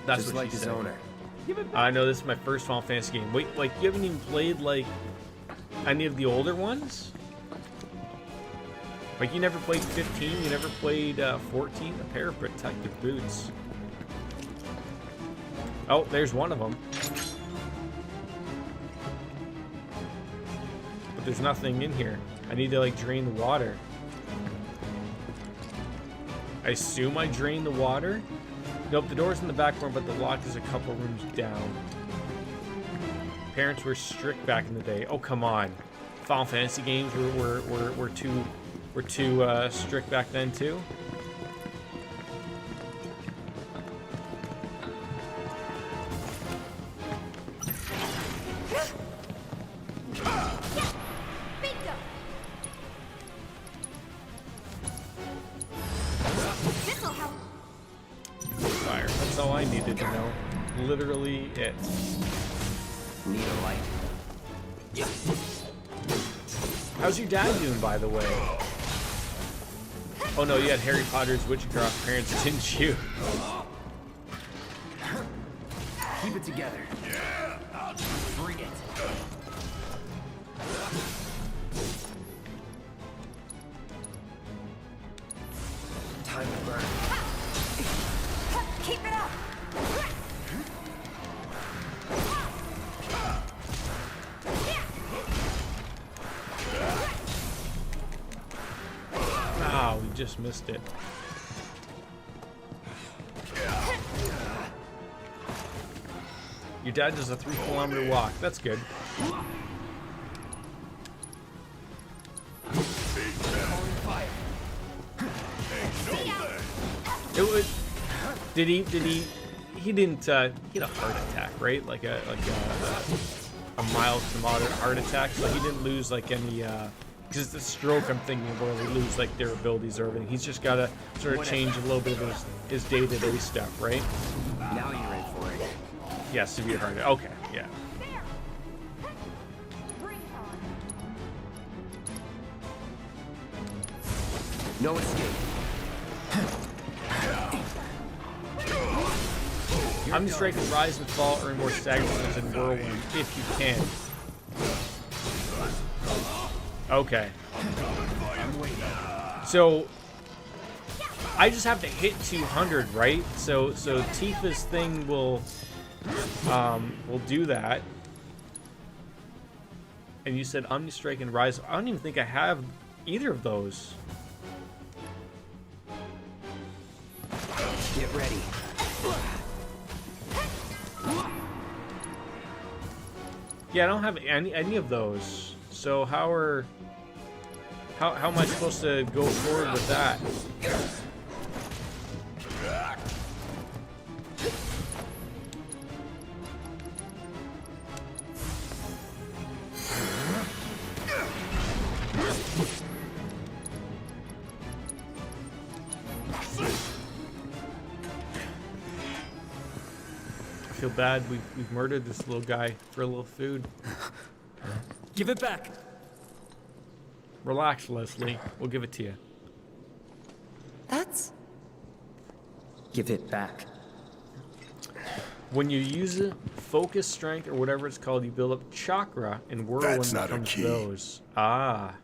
That's Just what like she his said. owner. I know this is my first Final Fantasy game. Wait, like you haven't even played like any of the older ones? Like you never played 15? You never played 14? A pair of protective boots. Oh, there's one of them. But there's nothing in here. I need to like drain the water. I assume I drain the water? Nope, the door's in the back room, but the lock is a couple rooms down. Parents were strict back in the day. Oh, come on. Final Fantasy games were too strict back then, too? Bingo. This'll help. Fire. That's I needed to know. Literally it. Need a light? How's your dad doing, by the way? Oh no, you had Harry Potter's witchcraft parents, didn't you? Keep it together. Yeah. Bring it. Time to burn. Keep it up! Ah, we just missed it. Your dad does a 3-kilometer walk. That's good. It would. Did he? He didn't. He had a heart attack, right? Like a mild to moderate heart attack. So he didn't lose like any. Because it's a stroke, I'm thinking of where they lose like their abilities or everything. He's just got to sort of change a little bit of his day-to-day stuff, right? Now you're in for it. Yeah, severe heart attack. Okay, yeah. No escape. Omnistrike can rise and fall, earn more stagnations in Whirlwind if you can. Okay. So I just have to hit 200, right? So Tifa's thing will do that. And you said Omnistrike and Rise. I don't even think I have either of those. Get ready. Yeah, I don't have any of those. So how am I supposed to go forward with that? I feel bad. We've murdered this little guy for a little food. Give it back. Relax, Leslie. We'll give it to you. That's... Give it back. When you use it, focus, strength, or whatever it's called, you build up chakra, and Whirlwind That's not a becomes key. those. Ah.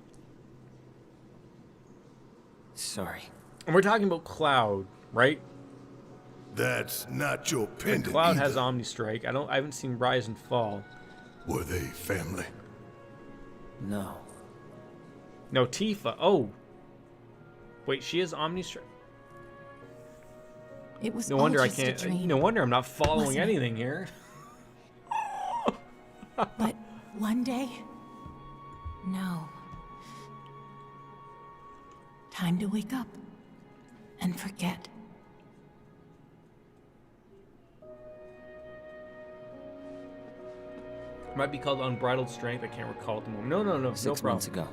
Sorry. And we're talking about Cloud, right? That's not your pendant. Cloud either. has Omnistrike. I haven't seen Rise and Fall. Were they family? No. No, Tifa. Oh. Wait, she has Omnistrike. It was No all wonder I just a can't. dream. No wonder I'm not following Wasn't it? anything here. But one day... No. Time to wake up. And forget. It might be called Unbridled Strength. I can't recall at the moment. No, no 6 problem. months ago.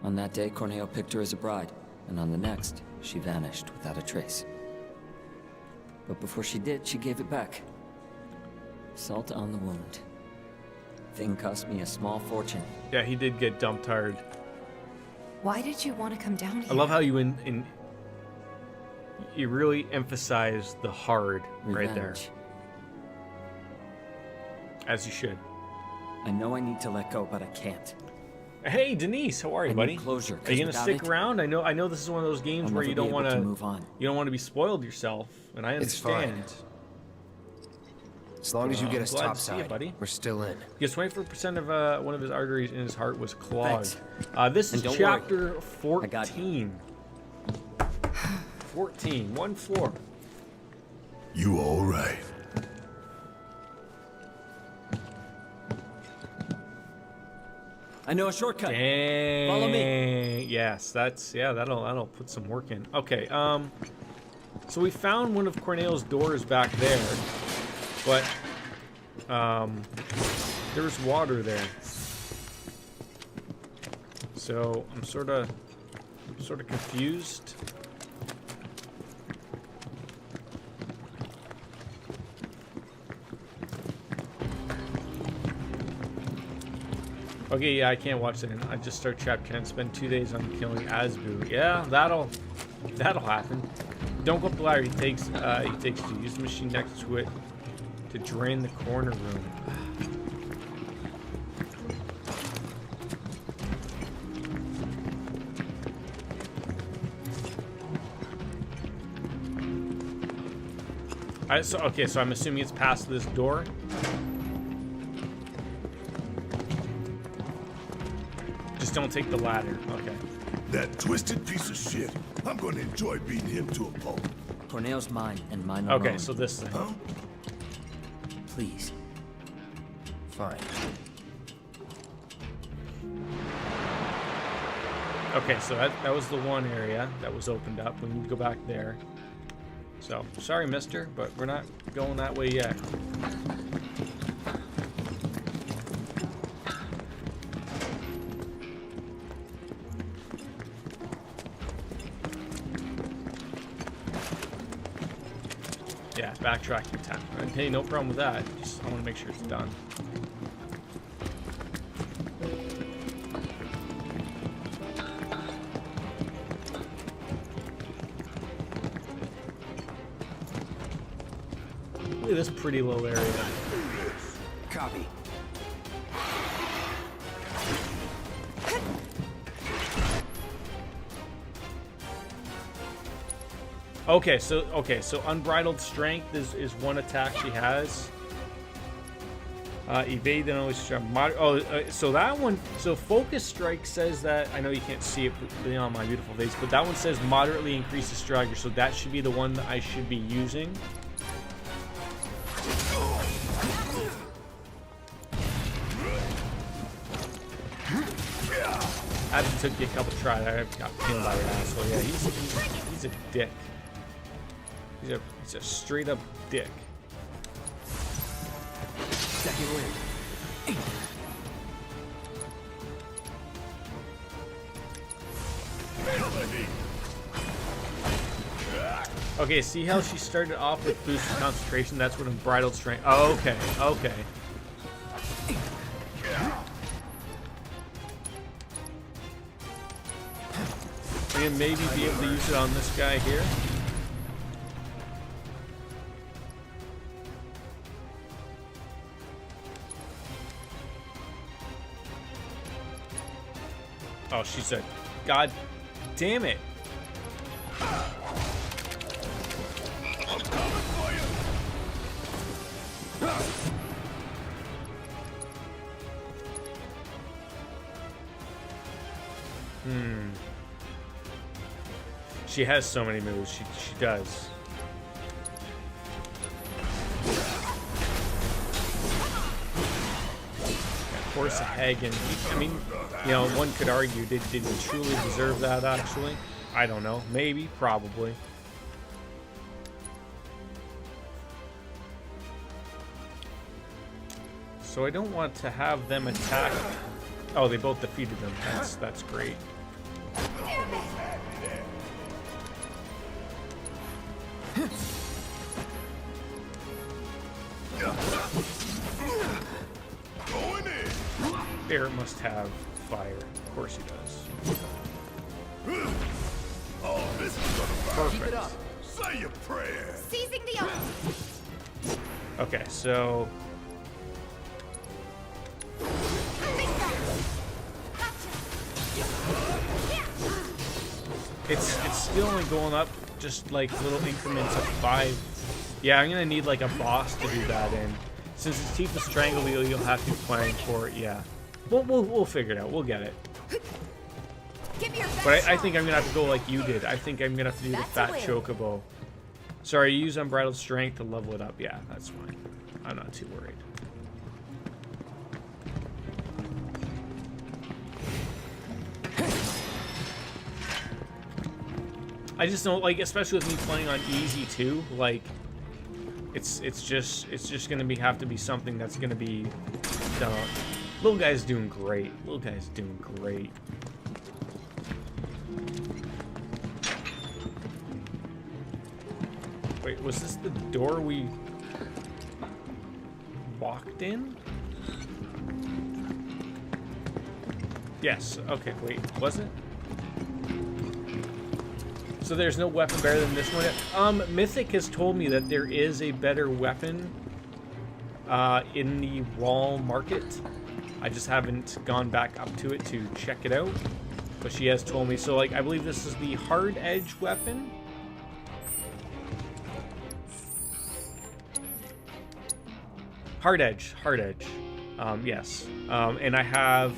On that day, Corneo picked her as a bride, and on the next, she vanished without a trace. But before she did, she gave it back. Salt on the wound. Thing cost me a small fortune. Yeah, he did get dumped hard. Why did you want to come down here? I love how you you really emphasize the hard right there, Revenge. as you should. I know I need to let go, but I can't. Hey, Denise, how are you, I need buddy? closure, Are 'cause you gonna without stick it, around? I know this is one of those games I'll where never you be don't able want to move on. You don't want to be spoiled yourself, and I It's fine. understand. As long as you get I'm us glad to see you, topside, buddy. we're still in. Because 24% of one of his arteries in his heart was clogged. Thanks. This is And don't chapter worry. I got 14. 14, 1-4. You all right? I know a shortcut. Dang. Follow me. Yes, that'll put some work in. Okay, so we found one of Corneo's doors back there, but there was water there. So I'm sort of confused. Okay, yeah, I can't watch that. I just start chapter 10. Spend 2 days on killing Asbu. Yeah, that'll happen. Don't go up the ladder. He takes you. Use the machine next to it to drain the corner room. So I'm assuming it's past this door. Just don't take the ladder. Okay. That twisted piece of shit. I'm gonna enjoy beating him to a pulp. Corneo's mine and mine alone. Okay, so this thing. Huh? Please. Fine. Okay, so that was the one area that was opened up. We need to go back there. So, sorry, mister, but we're not going that way yet. Yeah, backtracking time. Hey, no problem with that. Just, I want to make sure it's done. Look at this pretty little area. Copy. Okay, so unbridled strength is one attack she has. Evade then always so that one. So focus strike says that. I know you can't see it on my beautiful face, but that one says moderately increases striker. So that should be the one that I should be using. That took you a couple tries. I got pinned by your asshole. Yeah, he's a dick. He's a straight up dick. Second wind. Okay, see how she started off with boosted concentration? That's what unbridled strength. Oh, okay, okay. We're gonna maybe be able to use it on this guy here. Oh, she said, God damn it. I'm coming for you. She has so many moves. She does. Horse Hagen. I mean, you know, one could argue, did he truly deserve that, actually? I don't know. Maybe. Probably. So I don't want to have them attack. Oh, they both defeated them. That's great. Going in. Barrett must have fire. Of course he does. Oh, this is gonna burn. Keep it up. Say your prayer. Seizing the ult. Okay, so it's still only going up just like little increments of 5. Yeah, I'm gonna need like a boss to do that in. Since it's Tifa Strangle, you'll have to plan for it. Yeah, we'll figure it out. We'll get it. But I think I'm gonna have to go like you did. I think I'm gonna have to do the Fat Chocobo. Sorry, you use Unbridled Strength to level it up. Yeah, that's fine. I'm not too worried. I just don't like, especially with me playing on easy too. Like, it's just gonna have to be something that's gonna be done. Little guy's doing great. Little guy's doing great. Wait, was this the door we walked in? Yes. Okay, wait. Was it? So there's no weapon better than this one? Mythic has told me that there is a better weapon in the Wall Market. I just haven't gone back up to it to check it out. But she has told me. So, like, I believe this is the Hard Edge weapon. Hard Edge. Yes. And I have...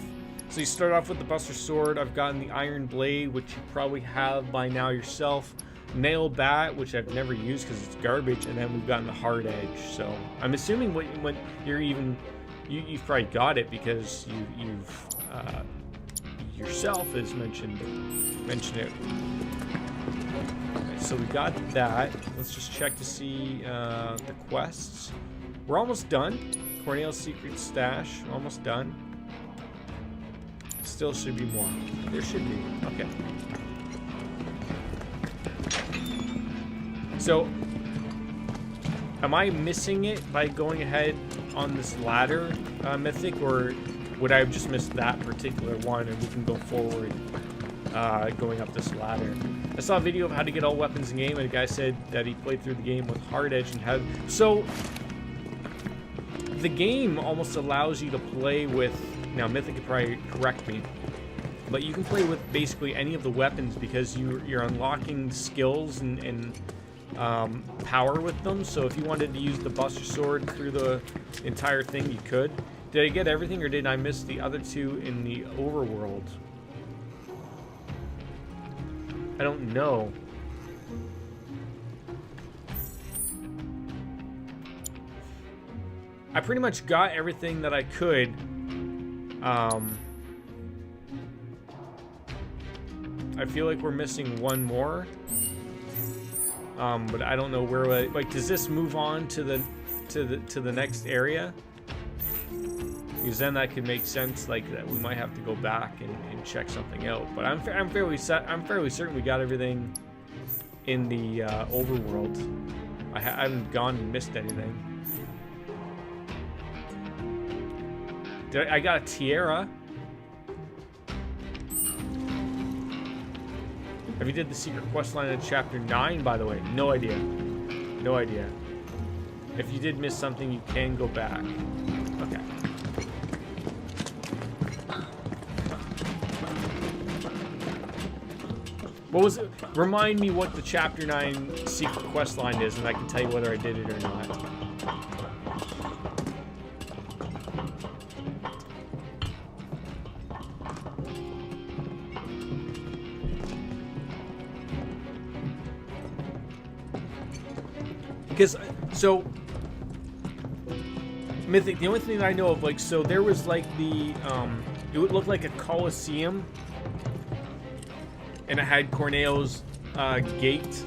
So you start off with the Buster Sword. I've gotten the Iron Blade, which you probably have by now yourself. Nail Bat, which I've never used because it's garbage. And then we've gotten the Hard Edge. So I'm assuming when you're even... You've probably got it because you've yourself has mentioned it. So we got that. Let's just check to see the quests. We're almost done. Corneo's Secret Stash, almost done. Still should be more. There should be. Okay. So, am I missing it by going ahead on this ladder, Mythic, or would I have just missed that particular one and we can go forward going up this ladder? I saw a video of how to get all weapons in game, and a guy said that he played through the game with Hard Edge and had... So, the game almost allows you to play with... Now, Mythic could probably correct me, but you can play with basically any of the weapons because you're unlocking skills and power with them. So if you wanted to use the Buster Sword through the entire thing, you could. Did I get everything, or did I miss the other two in the overworld? I don't know. I pretty much got everything that I could. I feel like we're missing one more. But I don't know where. Like, does this move on to the next area? Because then that could make sense. Like that, we might have to go back and check something out. But I'm fairly certain we got everything in the overworld. I haven't gone and missed anything. I got a tiara. Have you did the secret quest line in chapter 9, by the way? No idea. No idea. If you did miss something, you can go back. Okay. What was it? Remind me what the chapter 9 secret quest line is, and I can tell you whether I did it or not. Because, so, Mythic, the only thing I know of, like, so there was, like, the, it would look like a Colosseum, and it had Corneo's gate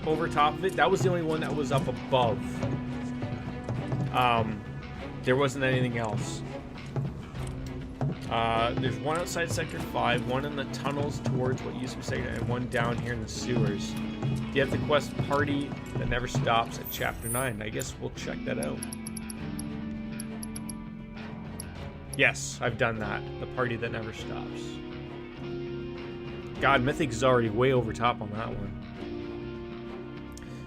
over top of it. That was the only one that was up above. There wasn't anything else. There's one outside Sector 5, one in the tunnels towards what used to be Sector, and one down here in the sewers. You have the quest Party That Never Stops at Chapter 9. I guess we'll check that out. Yes, I've done that. The Party That Never Stops. God, Mythic is already way over top on that one.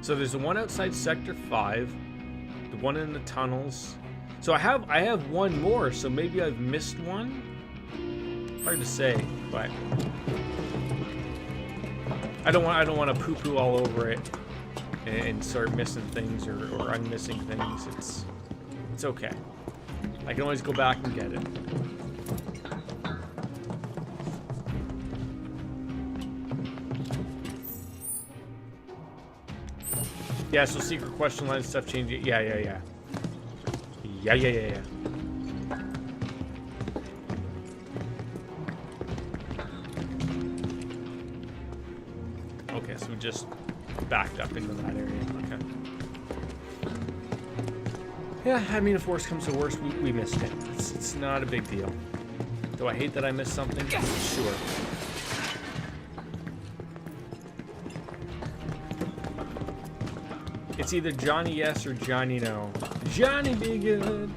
So there's the one outside Sector 5, the one in the tunnels. So I have one more, so maybe I've missed one? Hard to say, but I don't want to poo-poo all over it and start missing things or I'm missing things. It's okay. I can always go back and get it. Yeah, so secret question line stuff changing. Yeah. Okay, so we just backed up into that area. Okay. Yeah, I mean, if worse comes to worse, we missed it. It's not a big deal. Do I hate that I missed something? Sure. It's either Johnny yes or Johnny no. Johnny be good.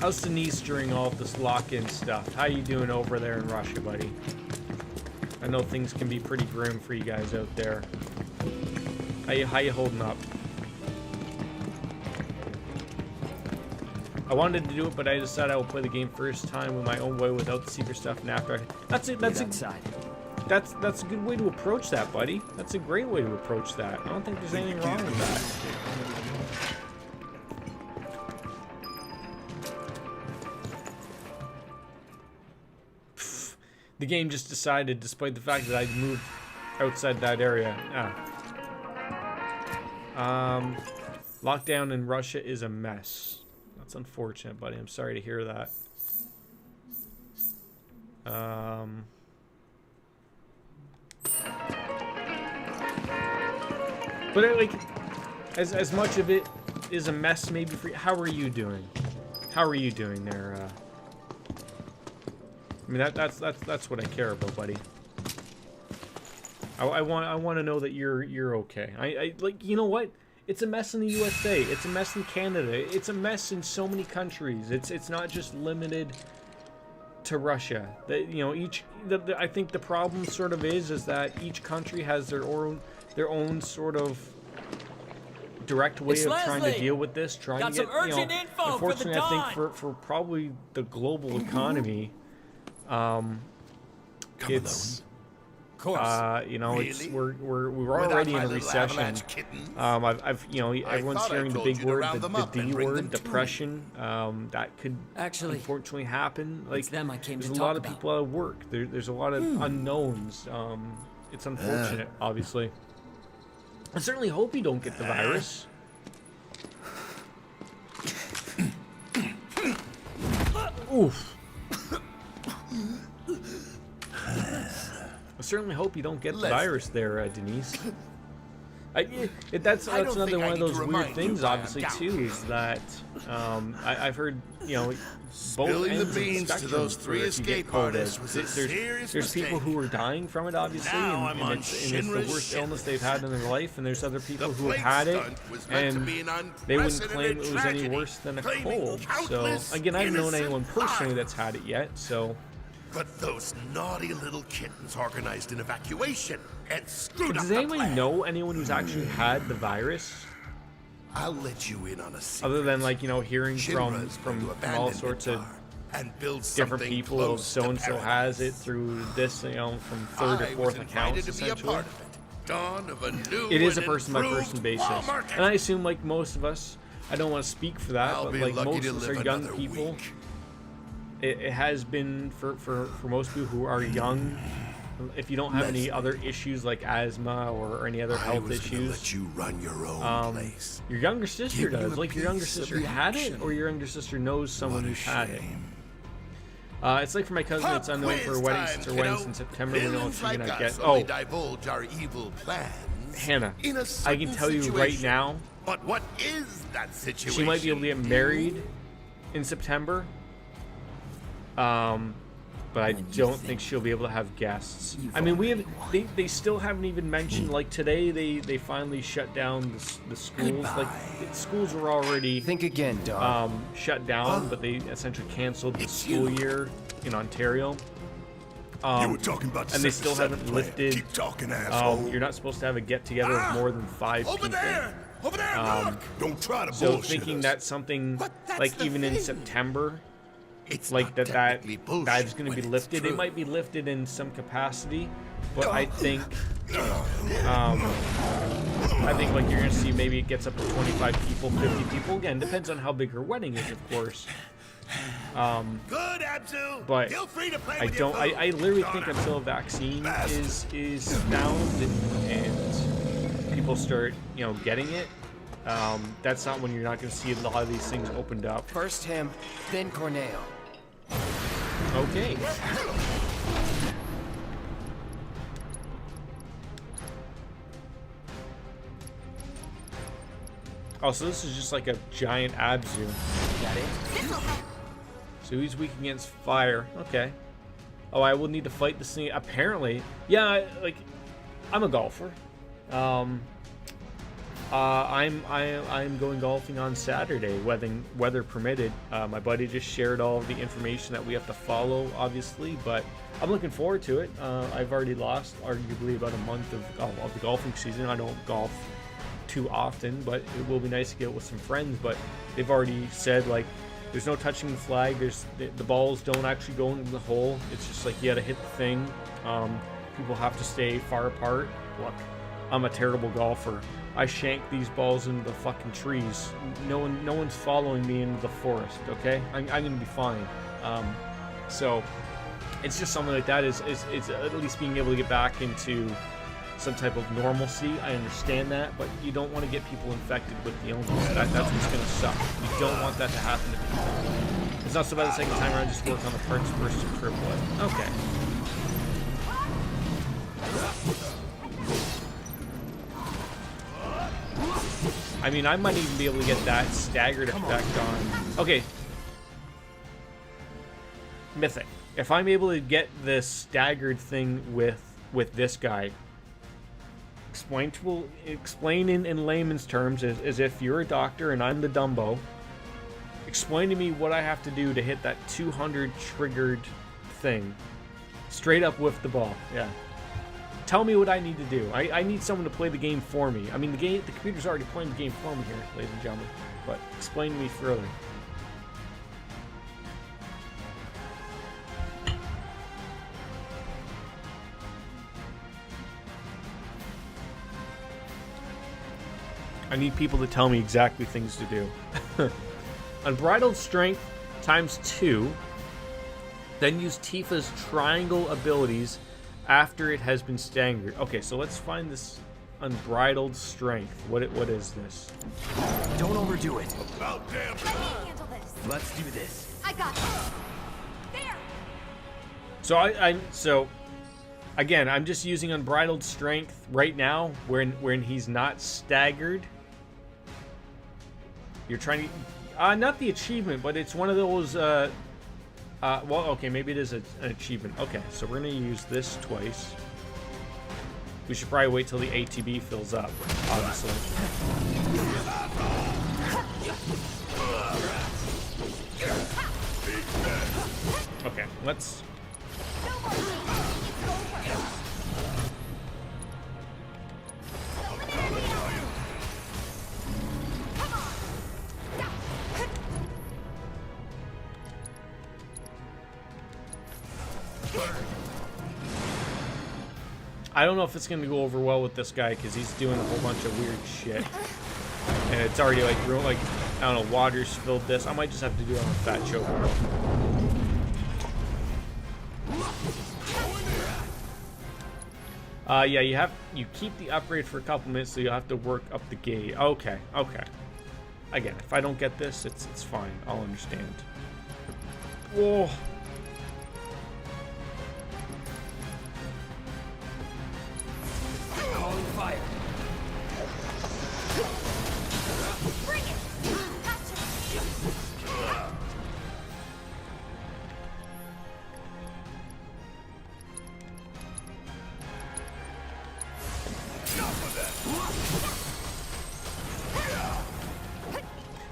How's Denise during all of this lock-in stuff? How you doing over there in Russia, buddy? I know things can be pretty grim for you guys out there. How you holding up? I wanted to do it, but I decided I will play the game first time with my own way without the secret stuff, and after that's it. That's a good way to approach that, buddy. That's a great way to approach that. I don't think there's anything wrong with that. The game just decided, despite the fact that I moved outside that area. Lockdown in Russia is a mess. That's unfortunate, buddy. I'm sorry to hear that. But like, as much of it is a mess, maybe for you. How are you doing? How are you doing there? I mean, that's what I care about, buddy. I want to know that you're okay. I like, you know what? It's a mess in the USA. It's a mess in Canada. It's a mess in so many countries. It's not just limited to Russia. That, you know, I think the problem sort of is that each country has their own sort of direct way of trying to deal with this. Trying to get, you know, unfortunately, I think for probably the global economy, it's. You know, really? we're already in a recession. I've you know, everyone's hearing the big word, the D word, depression. That could actually unfortunately happen. Like, there's a lot of people out of work. There's a lot of unknowns. It's unfortunate, obviously. I certainly hope you don't get the virus. Oof. I certainly hope you don't get the virus there, Denise. That's another one of those weird things, obviously, too, is that I've heard, you know, both ends of the spectrum where if you get COVID, there's people who are dying from it, obviously, and it's the worst illness they've had in their life, and there's other people who have had it, and they wouldn't claim it was any worse than a cold. So, again, I haven't known anyone personally that's had it yet, so... But those naughty little kittens organized an evacuation and screwed up the plan. Does anybody know anyone who's actually had the virus? I'll let you in on a secret. Other than, like, you know, hearing from all sorts of different people of so-and-so has it through this, you know, from third or fourth accounts, essentially. It is a person-by-person basis. And I assume, like most of us, I don't want to speak for that, but like most of us are young people. It has been for most people who are young. If you don't have any other issues like asthma or any other health issues, let you run your own place. Your younger sister does. Like, your younger sister had it, or your younger sister knows someone who's had it. It's like for my cousin, it's unknown for weddings. It's her weddings in September. We know if she's gonna get. Oh, divulge our evil plans. Hannah, I can tell you right now. But what is that situation? She might be able to get married in September. But I don't think she'll be able to have guests. I mean, they still haven't even mentioned, like, today they finally shut down the schools. Like, schools were already shut down, but they essentially canceled the school year in Ontario. You were talking about and they still haven't lifted. Keep talking, asshole. You're not supposed to have a get together of more than 5 people. Over there, look! Don't try to so bullshit thinking us. that's something like even in September. It's like that's going to be lifted. It true. might be lifted in some capacity, but I think like you're going to see maybe it gets up to 25 people, 50 people. Again, depends on how big her wedding is, of course. Good, Abzu. But Feel free to play I with don't. your phone. I literally think until a vaccine is found and people start, you know, getting it. That's not when you're not going to see a lot of these things opened up. First him, then Corneo. Okay. Oh, so this is just like a giant Abzu. Got it? So he's weak against fire. Okay. Oh, I will need to fight this thing. Apparently. Yeah, like, I'm a golfer. I'm going golfing on Saturday, weather permitted. My buddy just shared all of the information that we have to follow, obviously, but I'm looking forward to it. I've already lost arguably about a month of the golfing season. I don't golf too often, but it will be nice to get with some friends. But they've already said, like, there's no touching the flag. The balls don't actually go into the hole. It's just like you got to hit the thing. People have to stay far apart. Look, I'm a terrible golfer. I shank these balls into the fucking trees. No one's following me into the forest. Okay, I'm gonna be fine. So it's just something like that. Is at least being able to get back into some type of normalcy. I understand that, but you don't want to get people infected with the illness. That's what's gonna suck. You don't want that to happen to people. It's not so bad the second time around. Just work on the parts first to cripple it. Okay. I mean, I might even be able to get that staggered effect on. Okay. Mythic. If I'm able to get this staggered thing with this guy, explain in layman's terms as if you're a doctor and I'm the Dumbo. Explain to me what I have to do to hit that 200 triggered thing. Straight up with the ball. Yeah. Tell me what I need to do. I need someone to play the game for me. I mean, the computer's already playing the game for me here, ladies and gentlemen. But explain to me further. I need people to tell me exactly things to do. Unbridled strength ×2. Then use Tifa's triangle abilities after it has been staggered. Okay, so let's find this unbridled strength. What is this? Don't overdo it. About damn. Let me handle this. Let's do this. I got this. There. So again, I'm just using unbridled strength right now when he's not staggered. You're trying to not the achievement, but it's one of those well, okay, maybe it is an achievement. Okay, so we're going to use this twice. We should probably wait till the ATB fills up, obviously. Okay, let's... I don't know if it's going to go over well with this guy because he's doing a whole bunch of weird shit. And it's already like, I don't know, water spilled this. I might just have to do it on a fat choke. Yeah, you keep the upgrade for a couple minutes, so you'll have to work up the gauge. Okay. Again, if I don't get this, it's fine. I'll understand. Whoa. Calling fire. Bring it. Gotcha.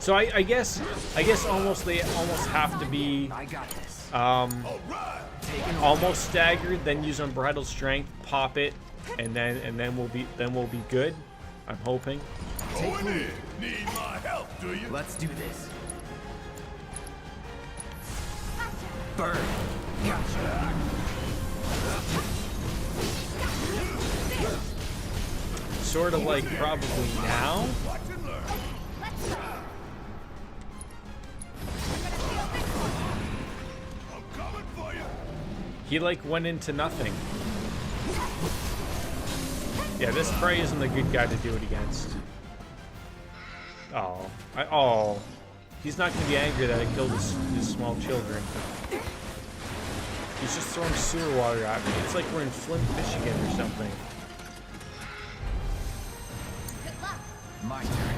So I guess almost they almost have to be I got this. almost staggered, then use unbridled strength, pop it, and then we'll be good. I'm hoping. Going in. Need my help, do you? Let's do this. Burn. Gotcha. Sort of like probably now. Watch and learn. I'm coming for you. He like went into nothing. Yeah, this probably isn't the good guy to do it against. Oh, he's not gonna be angry that I killed his small children. He's just throwing sewer water at me. It's like we're in Flint, Michigan or something. Good luck. My turn.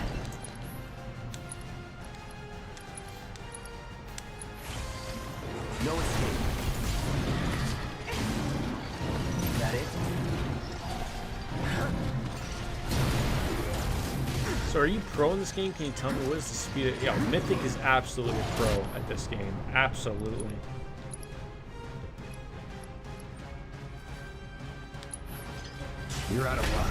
No escape. Is that it? are you pro in this game? Can you tell me what is the speed of... Yeah, Mythic is absolutely a pro at this game. Absolutely. You're out of luck.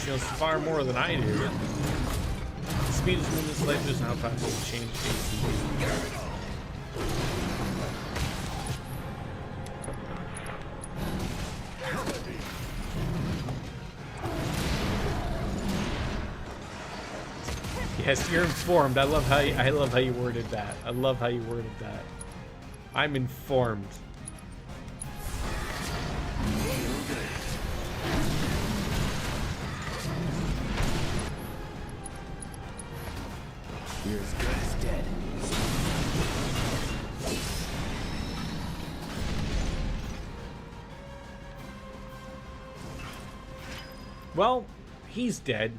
She knows far more than I do. The speed is movement slightly is how fast it change ATV. Yes, you're informed. I love how you worded that. I love how you worded that. I'm informed. You're as good as dead. Well, he's dead.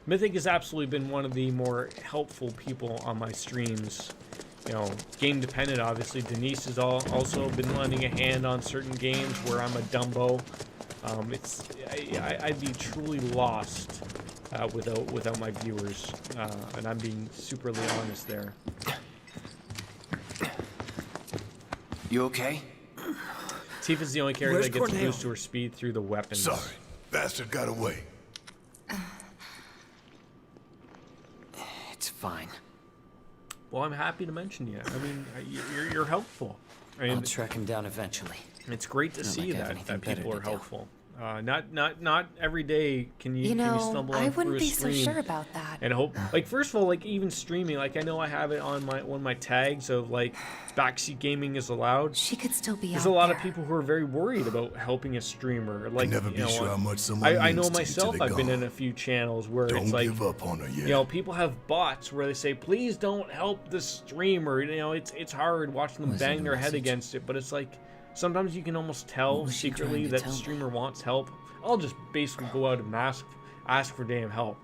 Mythic has absolutely been one of the more helpful people on my streams. You know, game dependent, obviously. Denise has also been lending a hand on certain games where I'm a Dumbo. I'd be truly lost without my viewers, and I'm being superly honest there. You okay? Tifa's the only character Where's that gets Corneo? boost to her speed through the weapons. Sorry, bastard got away. It's fine. Well, I'm happy to mention you. I mean, you're helpful. I mean, I'll track him down eventually. it's great to Not see like I have that anything better people to are do. helpful. Not every day can you You know, stumble I on through wouldn't a be so stream sure about that. and hope. Like, first of all, like even streaming, like I know I have it on one of my tags of like backseat gaming is allowed. She could still be There's out a lot of there. people who are very worried about helping a streamer. Like, never be you know, sure how much someone I know means to you myself. till I've they're been gone. in a few channels where Don't it's like, give up on her yet. you know, people have bots where they say, "Please don't help the streamer." You know, it's hard watching them Was it bang a their head message? against it. But it's like sometimes you can almost tell What was she secretly trying to that the tell me? streamer wants help. I'll just basically go out and ask for damn help.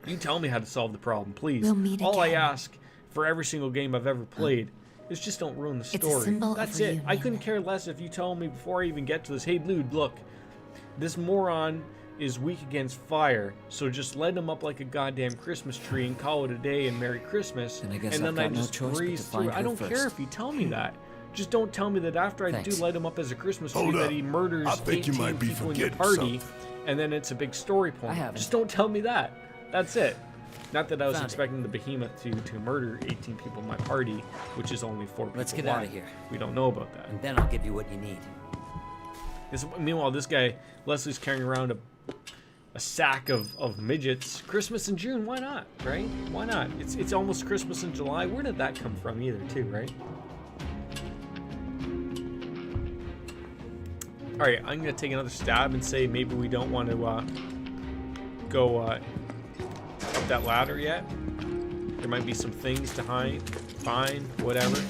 You tell me how to solve the problem, please. We'll meet All I again. ask for every single game I've ever played is just don't ruin the It's a story. symbol of That's it. I reunion. couldn't care less if you tell me before I even get to this, "Hey, dude, look, this moron is weak against fire, so just light him up like a goddamn Christmas tree and call it a day and Merry Christmas." Then I guess and I've then I got no just choice but breeze to through find it. I her don't care first. if you tell me that. Just don't tell me that after I Thanks. do light him up as a Christmas tree Hold that up. he murders I think 18 you might be people in your forgetting party, something. and then it's a big story point. I haven't. Just don't tell me that. That's it. Not that I was Found it. expecting the behemoth to murder 18 people in my party, which is only 4 people. Let's get wide. outta here. We don't know about that. And then I'll give you what you need. Meanwhile, this guy, Leslie's carrying around a sack of midgets. Christmas in June, why not, right? Why not? It's almost Christmas in July. Where did that come from either, too, right? All right, I'm going to take another stab and say maybe we don't want to go up that ladder yet. There might be some things to find, whatever.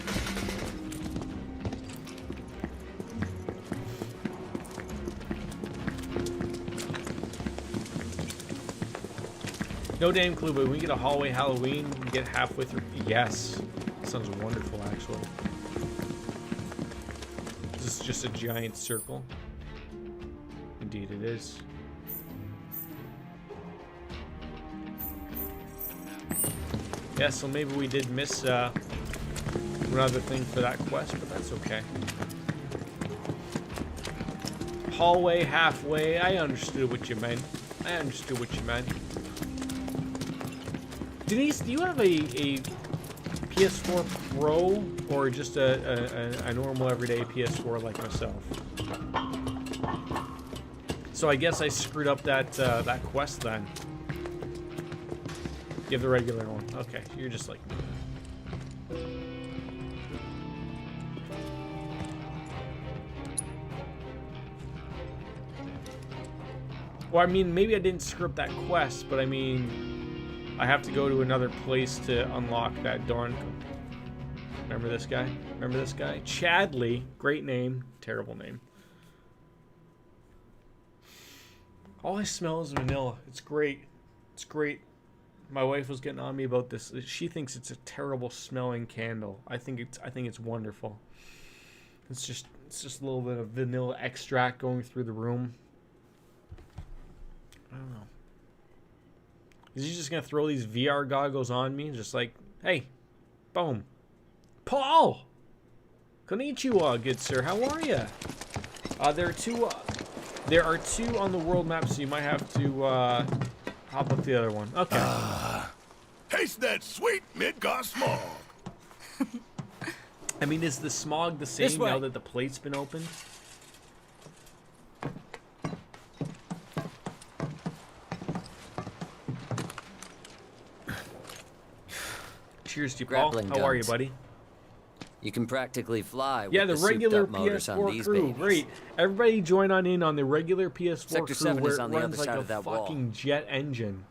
No damn clue, but when we get a hallway Halloween, we get halfway through. Yes. Sounds wonderful, actually. Is this just a giant circle? Indeed it is. Yeah, so maybe we did miss one other thing for that quest, but that's okay. Hallway, halfway, I understood what you meant. I understood what you meant. Denise, do you have a PS4 Pro or just a normal everyday PS4 like myself? So I guess I screwed up that that quest then. You have the regular one. Okay, you're just like me. Well, I mean, maybe I didn't screw up that quest, but I mean, I have to go to another place to unlock that darn. Remember this guy? Remember this guy? Chadley. Great name. Terrible name. All I smell is vanilla. It's great. It's great. My wife was getting on me about this. She thinks it's a terrible smelling candle. I think it's wonderful. It's just It's just a little bit of vanilla extract going through the room. I don't know. Is he just gonna throw these VR goggles on me? Just like, hey, boom. Paul! Konnichiwa, good sir. How are you? There are two on the world map, so you might have to hop up the other one. Okay. Taste that sweet Midgard smog. I mean, is the smog the same now that the plate's been opened? Cheers to you, Paul. Grappling How are you, guns. buddy? You can practically fly with Yeah, the regular souped-up motors on PS4 these crew. babies. Great. Everybody join on in on the regular PS4 Sector crew 7 where is it on the runs other like side a of that wall. fucking jet engine.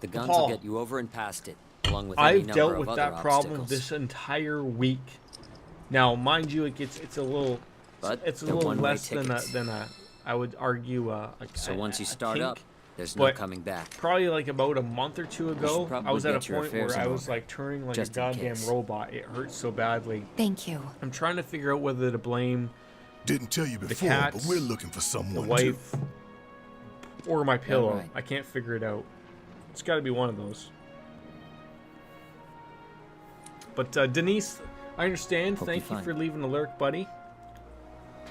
The guns Paul, will get you over and past it, along with any I've number dealt of with other that problem obstacles. this entire week. Now, mind you, it's a little But it's a they're little one-way less than tickets. a I would argue So once you start kink. up, there's no But coming back. Probably like about a month or two ago, probably I was at a get your point where affairs I in was order, like turning like just a in goddamn case. robot. It hurt so badly. Thank you. I'm trying to figure out whether to blame Didn't tell you before, cats, but we're looking for the someone too. wife or my pillow. right. I can't figure it out. It's got to be one of those. But Denise, I understand. Hope Thank you're you for fine. leaving a lurk, buddy.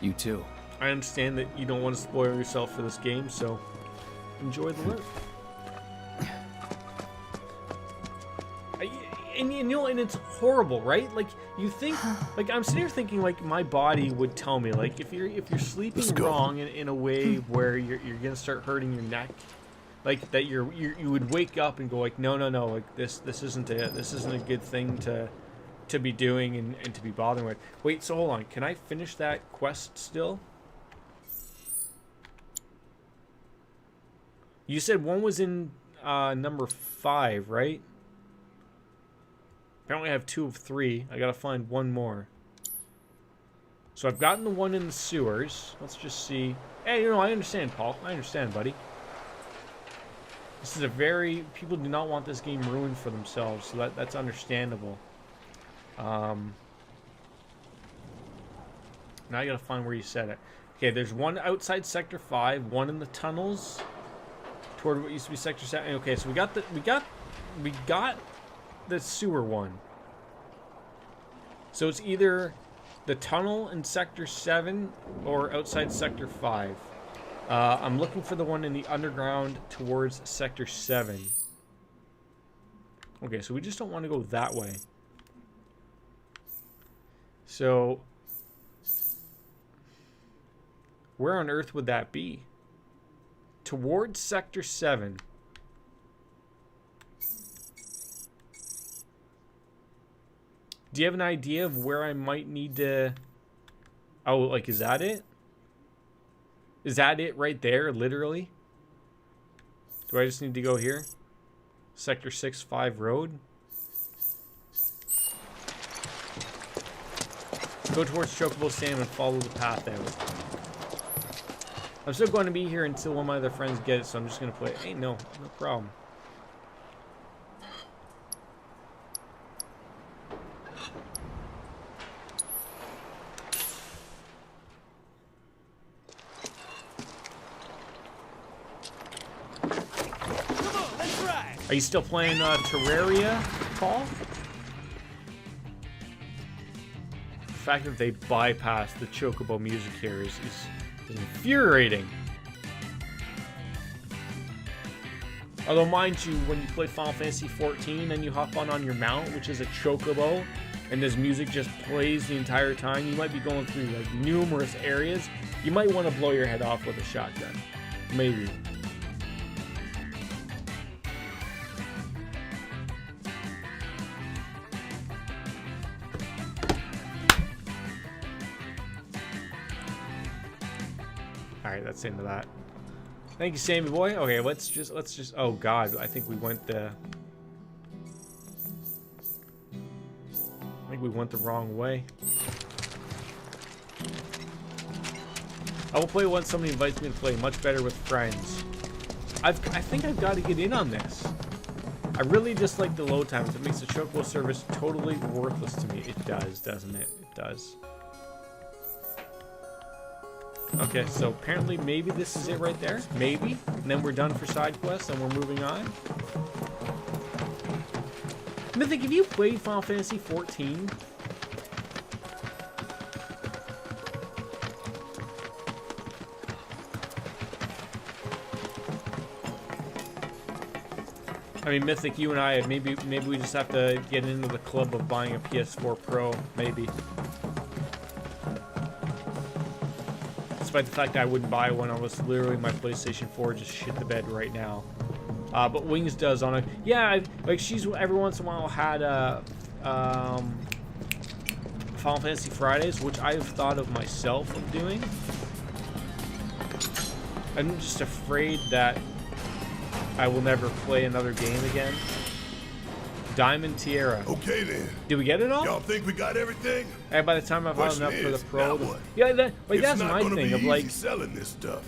You too. I understand that you don't want to spoil yourself for this game, so enjoy the lurk. And you know, and it's horrible, right? Like you think, like I'm sitting here thinking, like my body would tell me, like if you're sleeping Let's go. wrong in a way where you're gonna start hurting your neck, like that you would wake up and go like, no, like this isn't a good thing to be doing and to be bothering with. Wait, so hold on, can I finish that quest still? You said one was in number 5, right? Apparently I have 2 of 3. I gotta find one more. So I've gotten the one in the sewers. Let's just see. Hey, you know, I understand, Paul. I understand, buddy. This is a very... People do not want this game ruined for themselves, so that's understandable. Now I gotta find where you said it. Okay, there's one outside Sector 5, one in the tunnels toward what used to be Sector 7. Okay, so we got the sewer one. So it's either the tunnel in Sector 7 or outside Sector 5. I'm looking for the one in the underground towards Sector 7. Okay, so we just don't want to go that way. So where on earth would that be? Towards Sector 7. Do you have an idea of where I might need to... Oh, like, is that it? Is that it right there, literally? Do I just need to go here? Sector 6-5 road? Go towards Chocobo Sam and follow the path out. I'm still going to be here until one of my other friends get it, so I'm just going to play it. Hey, no problem. Are you still playing Terraria, Paul? The fact that they bypassed the Chocobo music here is infuriating. Although, mind you, when you play Final Fantasy XIV and you hop on your mount, which is a Chocobo, and this music just plays the entire time, you might be going through like numerous areas. You might want to blow your head off with a shotgun. Maybe. Alright, that's the end of that. Thank you, Sammy boy. Okay, let's just oh god, I think we went the wrong way. I will play once somebody invites me to play. Much better with friends. I think I've got to get in on this. I really dislike the load times. It makes the Chocobo service totally worthless to me. It does, doesn't it? It does. Okay, so apparently maybe this is it right there. Maybe. And then we're done for side quests and we're moving on. Mythic, have you played Final Fantasy 14? I mean, Mythic, you and I, maybe we just have to get into the club of buying a PS4 Pro, maybe. Despite the fact that I wouldn't buy one, I was literally my PlayStation 4 just shit the bed right now. But Wings does on it. Yeah, like she's every once in a while had Final Fantasy Fridays, which I've thought of myself of doing. I'm just afraid that I will never play another game again. Diamond Tiara. Okay then. Did we get it all? Y'all think we got everything? And by the time I've had enough for the Pro, now what? yeah, that, like It's that's not my gonna thing be of like. easy selling this stuff.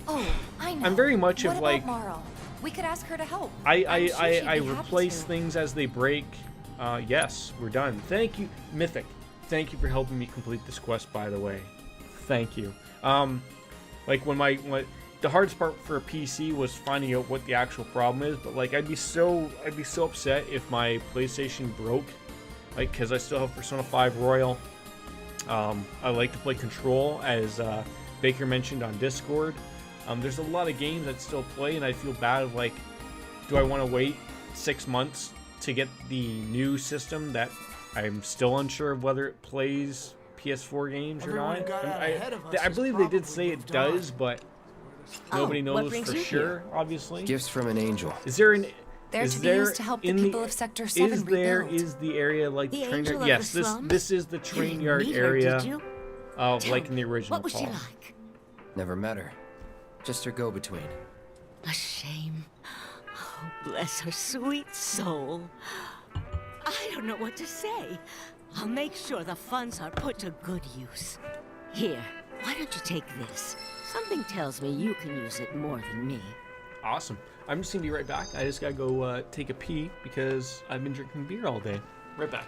Oh, I know. I'm very much what of about like. Marl? We could ask her to help. I I'm sure she'd be happy replace to. things as they break. Yes, we're done. Thank you, Mythic. Thank you for helping me complete this quest. By the way, thank you. Like when the hardest part for a PC was finding out what the actual problem is, but like I'd be so upset if my PlayStation broke, like because I still have Persona 5 Royal. I like to play Control, as Baker mentioned on Discord. There's a lot of games that still play, and I feel bad of like, do I want to wait 6 months to get the new system that I'm still unsure of whether it plays PS4 games or not? I believe they did say it does, but nobody knows for sure, obviously. Gifts from an angel. Is there an They're is to be there used to help the in people of Sector 7 is there rebuild. is the area like The train angel yard? of Yes, the this slums? this is the train yard Meet her, did area you? of Tell like in the me, original. What was she Paul. like? Never met her. Just her go-between. A shame. Oh, bless her sweet soul. I don't know what to say. I'll make sure the funds are put to good use. Here, why don't you take this? Something tells me you can use it more than me. Awesome. I'm just gonna be right back. I just gotta go take a pee because I've been drinking beer all day. Right back.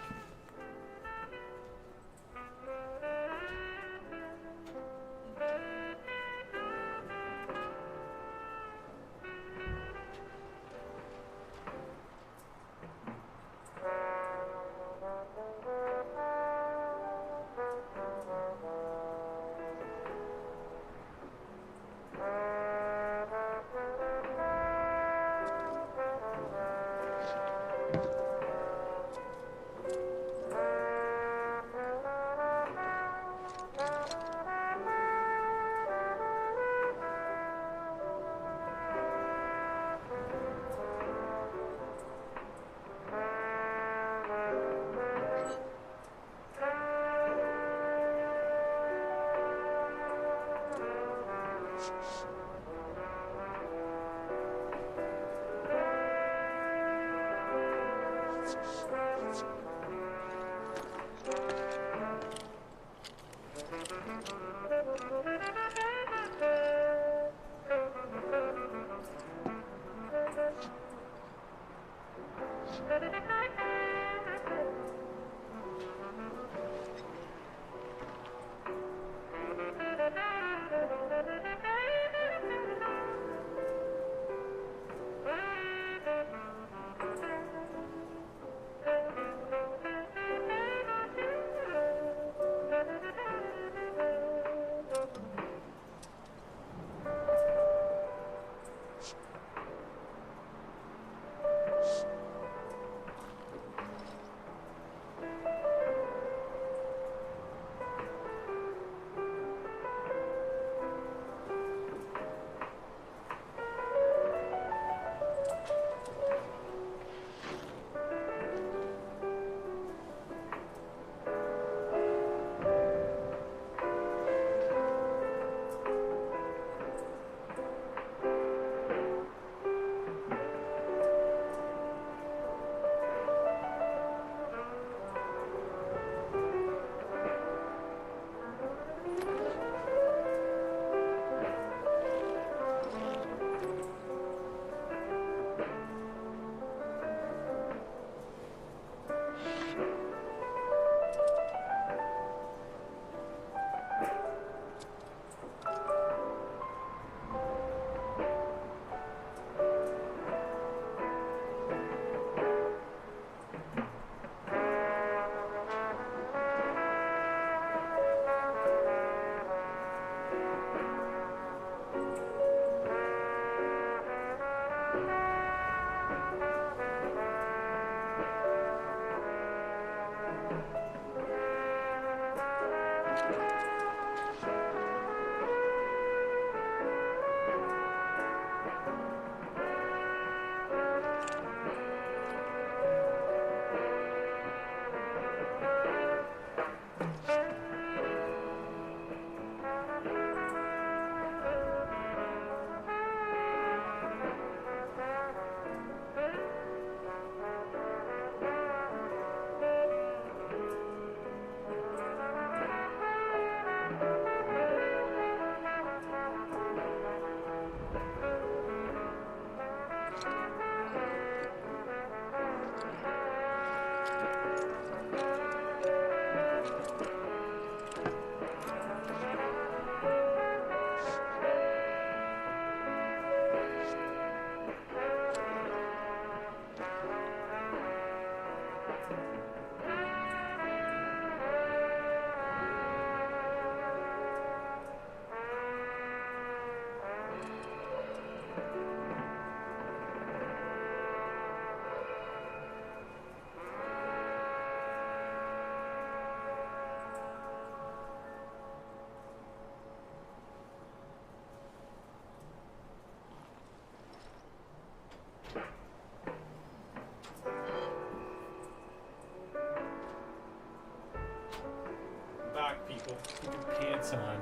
back, people. Keep your pants on.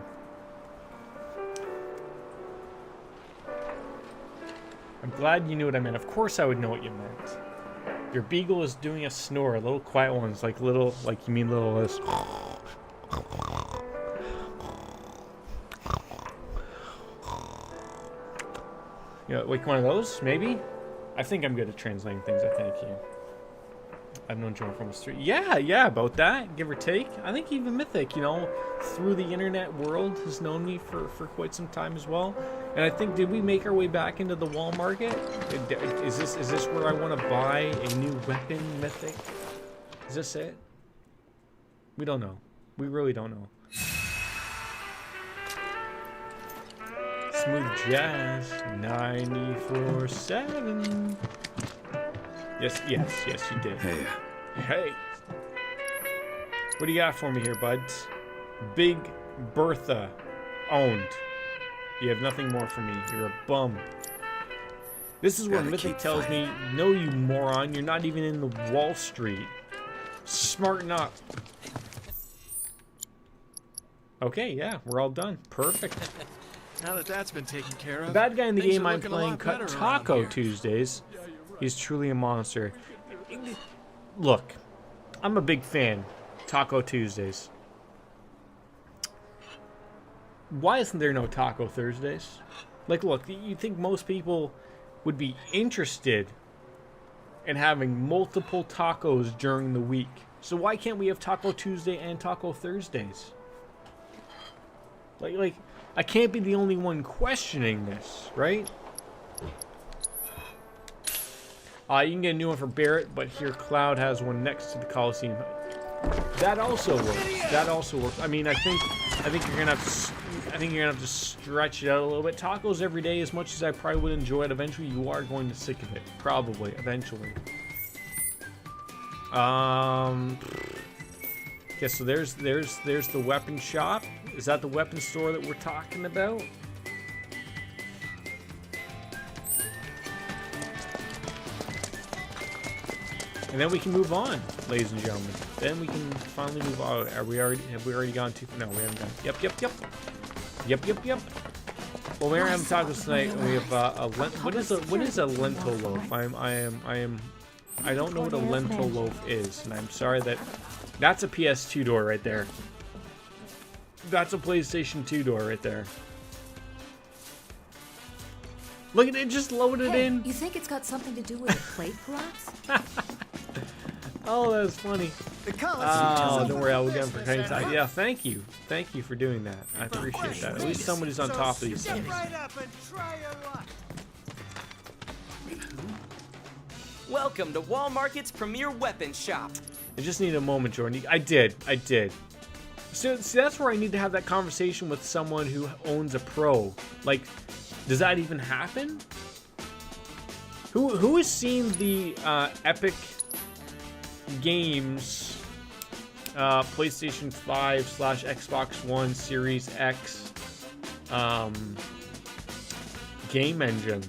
I'm glad you knew what I meant. Of course I would know what you meant. Your beagle is doing a snore, little quiet ones, like little, like you mean little this. You know, like one of those, maybe? I think I'm good at translating things, I thank you. I've known Joe from the street. Yeah, about that, give or take. I think even Mythic, you know, through the internet world, has known me for quite some time as well. And I think, did we make our way back into the wall market? Is this where I want to buy a new weapon, Mythic? Is this it? We don't know. We really don't know. Smooth jazz, 94.7. Yes, you did. Hey. What do you got for me here, buds? Big Bertha. Owned. You have nothing more for me. You're a bum. This is where Mythic tells me, no, you moron. You're not even in the Wall Street. Smarten up. Okay, yeah, we're all done. Perfect. Now that that's been taken care of, The bad guy in the things game are I'm looking a playing lot cut better Taco around here. Tuesdays. He's truly a monster. Look, I'm a big fan. Taco Tuesdays. Why isn't there no Taco Thursdays? Like, look, you think most people would be interested in having multiple tacos during the week. So why can't we have Taco Tuesday and Taco Thursdays? Like, I can't be the only one questioning this, right? You can get a new one for Barrett, but here Cloud has one next to the Coliseum. That also works. That also works. I mean, I think you're gonna have to stretch it out a little bit. Tacos every day, as much as I probably would enjoy it, eventually you are going to sick of it. Probably, eventually. Okay, so there's the weapon shop. Is that the weapon store that we're talking about? And then we can move on, ladies and gentlemen. Then we can finally move on. Have we already gone too? No, we haven't gone. Yep. Well, we're having tacos tonight, and we have what is a lentil loaf? I don't know what a lentil loaf is, and I'm sorry that's a PS2 door right there. That's a PlayStation 2 door right there. Look at it, just loaded in. You think it's got something to do with a plate, perhaps? Oh, that's funny. Oh, don't worry, I'll get them for any time. Yeah, thank you for doing that. I appreciate that. At least somebody's on top of these things. Welcome to Wall Market's premier weapon shop. I just need a moment, Jordan. I did. So, see, that's where I need to have that conversation with someone who owns a pro. Like, does that even happen? Who has seen the Epic Games PlayStation 5 / Xbox One Series X game engine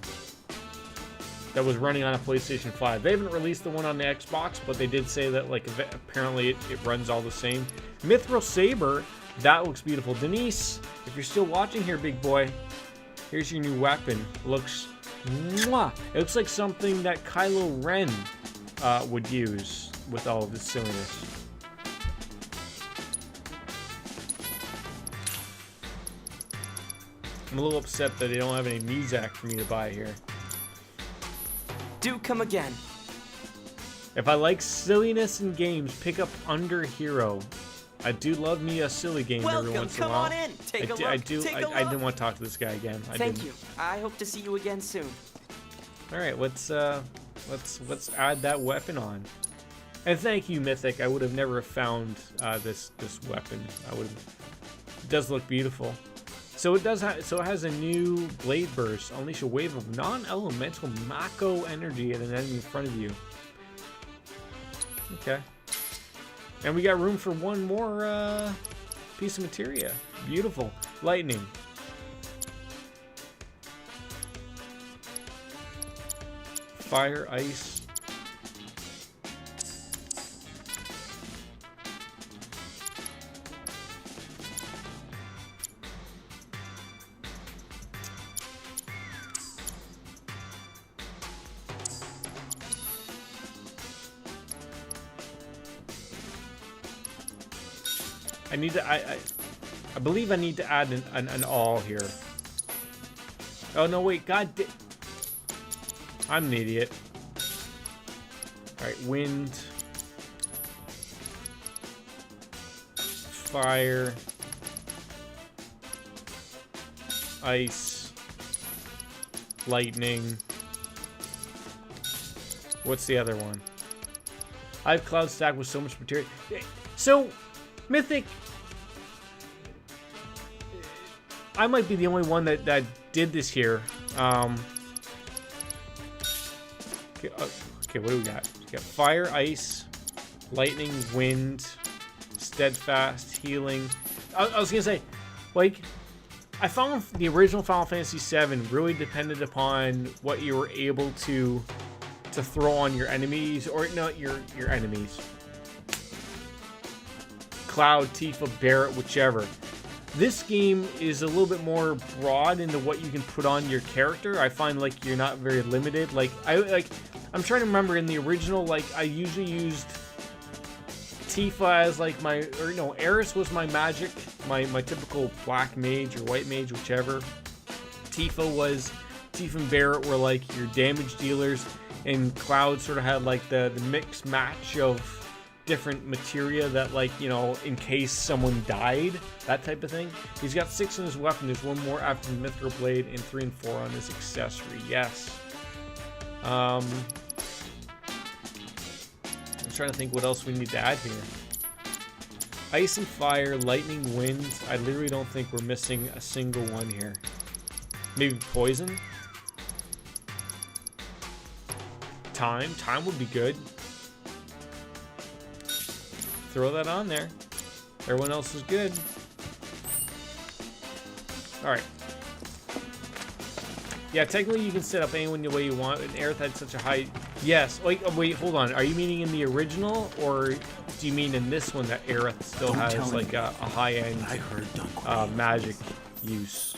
that was running on a PlayStation 5? They haven't released the one on the Xbox, but they did say that, like, apparently it runs all the same. Mithril Saber, that looks beautiful. Denise, if you're still watching here, big boy, here's your new weapon. Looks, mwah. It looks like something that Kylo Ren would use with all of his silliness. I'm a little upset that they don't have any Muzak for me to buy here. Do come again. If I like silliness in games, pick up Under Hero. I do love me a silly game every once in a while. Come on in. Take a look. I didn't want to talk to this guy again. Thank you. I hope to see you again soon. All right, let's add that weapon on. And thank you, Mythic. I would have never found this weapon. It does look beautiful. So it has a new blade burst. Unleash a wave of non-elemental Mako energy at an enemy in front of you. Okay. And we got room for one more piece of materia. Beautiful. Lightning. Fire, ice. I need to. I believe I need to add an all here. Oh no! Wait, I'm an idiot. All right, wind, fire, ice, lightning. What's the other one? I have cloud stack with so much material. So, Mythic, I might be the only one that did this here. Okay, what do we got? We got fire, ice, lightning, wind, steadfast, healing. I was gonna say, like, I found the original Final Fantasy VII really depended upon what you were able to throw on your enemies, or not your enemies. Cloud, Tifa, Barret, whichever. This game is a little bit more broad into what you can put on your character. I find like you're not very limited. I'm trying to remember in the original, like I usually used Tifa as like Aeris was my magic, my typical black mage or white mage, whichever. Tifa and Barret were like your damage dealers, and Cloud sort of had like the mix match of different materia that, like, you know, in case someone died, that type of thing. He's got 6 in his weapon. There's 1 more after the Mithril Blade, and 3 and 4 on his accessory. Yes. I'm trying to think what else we need to add here. Ice and fire, lightning, wind. I literally don't think we're missing a single one here. Maybe poison? Time would be good. Throw that on there. Everyone else is good. Alright. Yeah, technically you can set up anyone the way you want, and Aerith had such a high... Yes. Wait, hold on. Are you meaning in the original, or do you mean in this one that Aerith still has like a high-end magic use?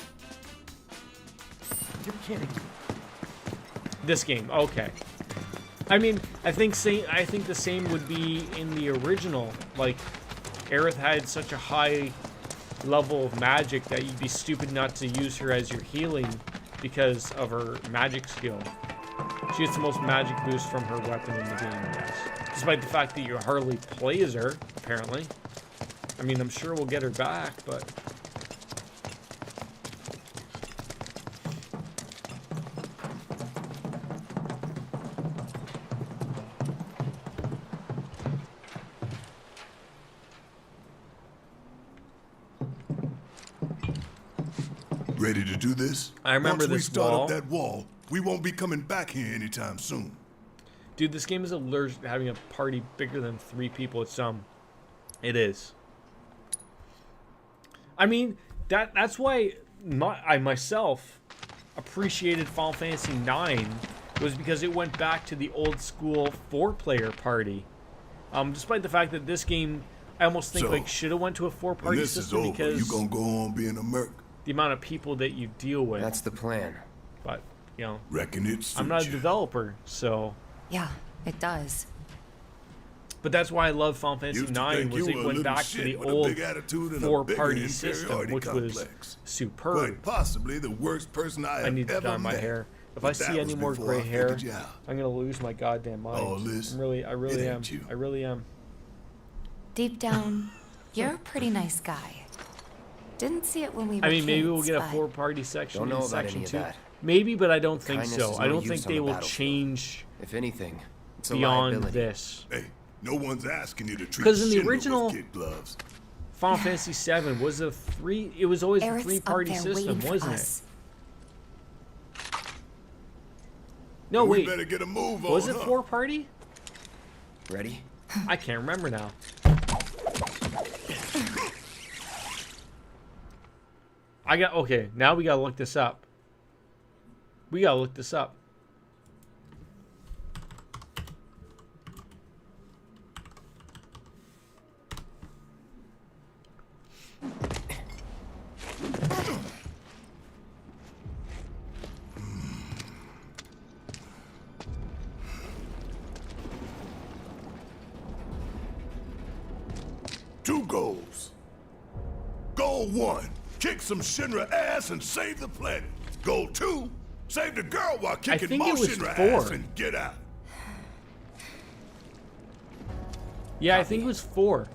You're kidding. This game, okay. I mean, I think the same would be in the original. Like, Aerith had such a high level of magic that you'd be stupid not to use her as your healing because of her magic skill. She gets the most magic boost from her weapon in the game, I guess. Despite the fact that you hardly play as her, apparently. I mean, I'm sure we'll get her back, but... Ready to do this? I remember this wall. wall. Once we start up that wall, we won't be coming back here anytime soon. Dude, this game is allergic to having a party bigger than 3 people. It is. I mean, that's why I myself appreciated Final Fantasy IX, was because it went back to the old school 4-player party. Despite the fact that this game, I almost think like should have went to a 4-party system, because you gonna go on being a merc? The amount of people that you deal with. That's the plan. But, you know, Reckon it's I'm not a developer, so... Yeah, it does. But that's why I love Final Fantasy IX, was it went back to the old 4-party system, which was superb. Quite possibly the worst person I need to dye my hair. If I see any more gray hair, I'm gonna lose my goddamn mind. I really am. Deep down, you're a pretty nice guy. Didn't see it when we were maybe kids, we'll get a but... 4-party section Don't know in about section any of 2. that. Maybe, but I don't think Kindness so. is I no don't think use on they the will battlefield. change If anything, it's a beyond liability. this. Hey, no one's asking you to treat Because in the Shinra original with kid gloves. Final Fantasy VII was it was always a Aerith's 3-party up there system, waiting for wasn't us. it? No, We wait. better get a move on, Was it huh? 4-party? Ready? I can't remember now. Okay, now we gotta look this up. Two goals. Goal 1, kick some Shinra ass and save the planet. Goal 2, save the girl while kicking think more it was Shinra 4. ass and get out. Yeah, I think it was 4.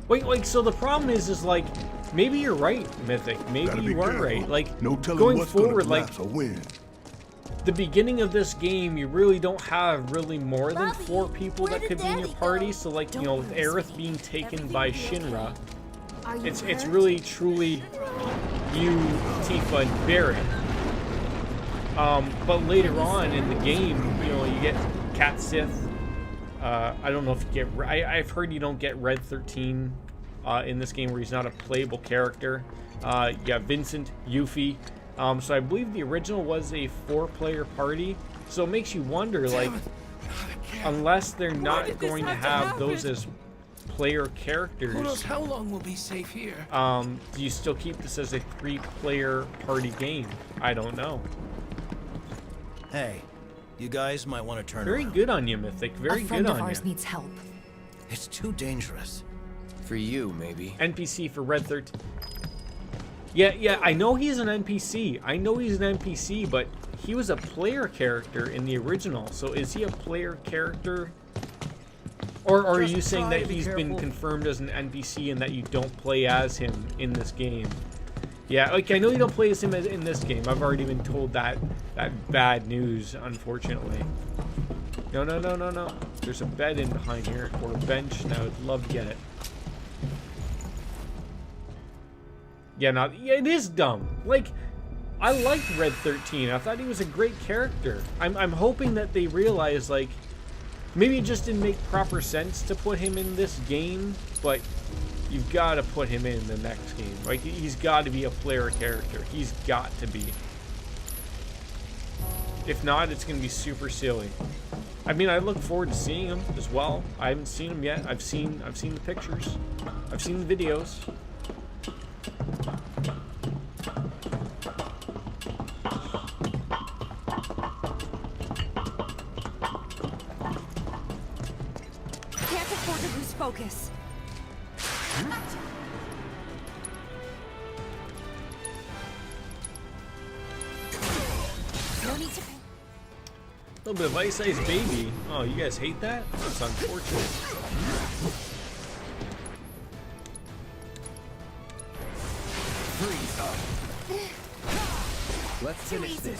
Wait, like, so the problem is like, maybe you're right, Mythic. Maybe Gotta be you are careful. right. Like, No telling going what's forward, gonna like, collapse or win. the beginning of this game, you really don't have really more than 4 people that could be in your party. So, like, you know, with Aerith being taken by Shinra, it's really truly you, Tifa, and Barret. But later on in the game, you know, you get Cat Sith. I don't know if you get. I've heard you don't get Red 13 in this game, where he's not a playable character. You got Vincent, Yuffie. So I believe the original was a 4-player party. So it makes you wonder, like, unless they're not going to have those as player characters, Who knows how long we'll be safe here? do you still keep this as a 3-player party game? I don't know. Hey, you guys might want to turn Very around. good on you, Mythic. Very A friend good of on ours you. needs help. It's too dangerous. For you, maybe. NPC for Red 13. Yeah, I know he's an NPC. But he was a player character in the original. So is he a player character? Or are you saying that he's been confirmed as an NPC and that you don't play as him in this game? Yeah, like, I know you don't play as him in this game. I've already been told that bad news, unfortunately. No. There's a bed in behind here, or a bench, and I would love to get it. Yeah, it is dumb. Like, I liked Red 13. I thought he was a great character. I'm hoping that they realize, like, maybe it just didn't make proper sense to put him in this game, but you've got to put him in the next game. Like, he's got to be a player character. He's got to be. If not, it's going to be super silly. I mean, I look forward to seeing him as well. I haven't seen him yet. I've seen the pictures. I've seen the videos. Can't afford to lose focus. No need to. A little bit of Ice Ice Baby. Oh, you guys hate that? That's unfortunate. Let's finish this.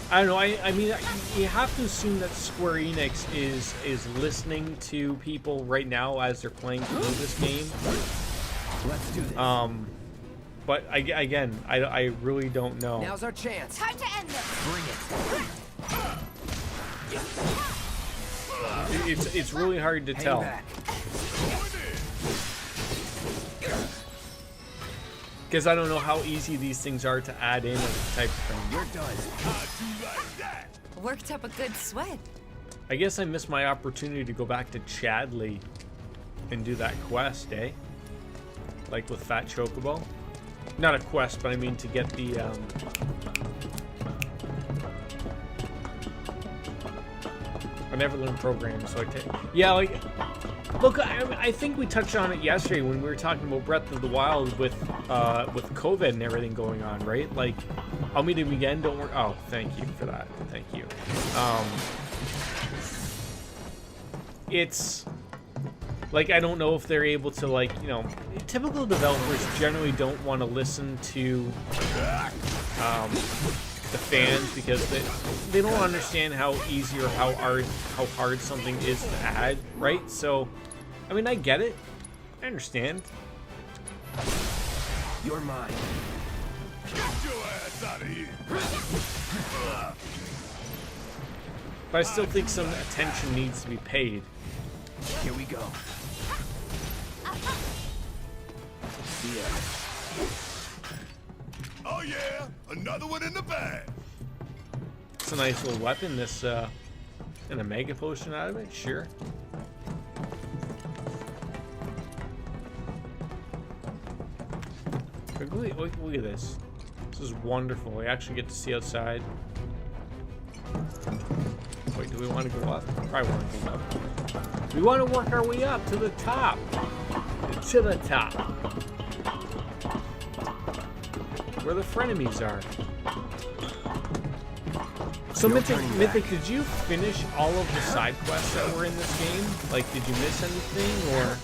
I don't know. I mean, you have to assume that Square-Enix is listening to people right now as they're playing through this game. Let's do this. But again, I really don't know. Now's our chance. Time to end this. Bring it. It's really hard to Hang tell. back. Because I don't know how easy these things are to add in and type of thing. You're done. Worked up a good sweat. I guess I missed my opportunity to go back to Chadley and do that quest, eh? Like with Fat Chocobo. Not a quest, but I mean to get the I never learned programming, so yeah, like, look, I think we touched on it yesterday when we were talking about Breath of the Wild with COVID and everything going on, right? Like, I'll meet him again. Don't worry. Oh, thank you for that. Thank you. It's like, I don't know if they're able to, like, you know, typical developers generally don't want to listen to the fans because they don't understand how easy or how hard something is to add, right? So, I mean, I get it. I understand. You're mine. Get your ass out of here. But I still think some attention needs to be paid. Here we go. See ya. Oh yeah, another one in the bag. It's a nice little weapon, this, and a mega potion out of it, sure. Look at this. This is wonderful. We actually get to see outside. Wait, do we want to go up? Probably want to go up. We want to work our way up to the top. To the top. Where the frenemies are. So Mythic, did you finish all of the side quests that were in this game? Like, did you miss anything, or?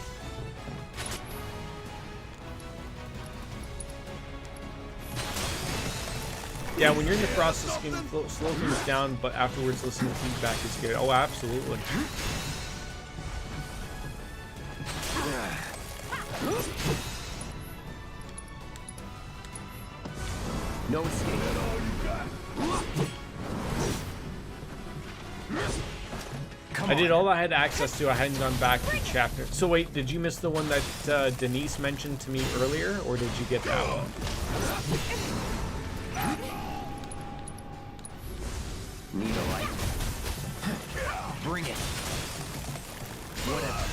Yeah, when you're in the process, you can slow things down, but afterwards listening to feedback is good. Oh, absolutely. No escape. I did all I had access to. I hadn't gone back to chapter. So wait, did you miss the one that Denise mentioned to me earlier, or did you get that one? Need a light. Bring it. Whatever.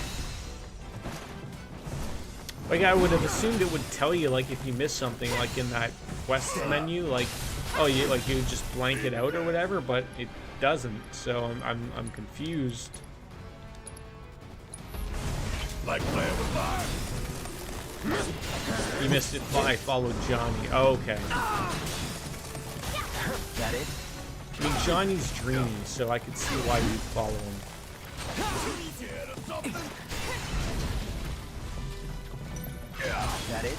Like, I would have assumed it would tell you, like, if you missed something, like in that quest menu, like, oh, you would just blank it out or whatever, but it doesn't. So I'm confused. Like playing with fire. You missed it. I followed Johnny. Oh, okay. That it? I mean, Johnny's dreamy, so I could see why you'd follow him. That it?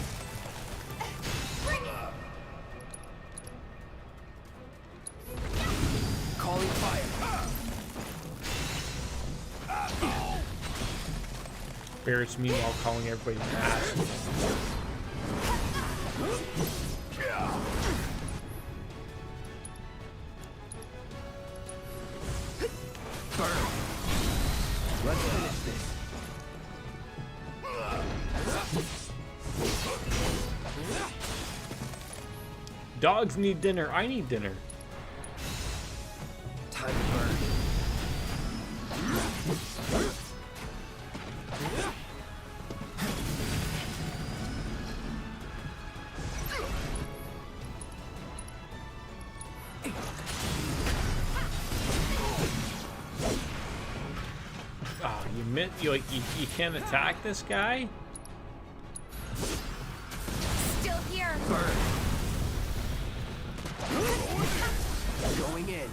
Calling fire. Barrett's meanwhile calling everybody an ass. Burn. Let's finish this. Dogs need dinner. I need dinner. Time to burn. Oh, you can't attack this guy? Still here. Burn. Going in.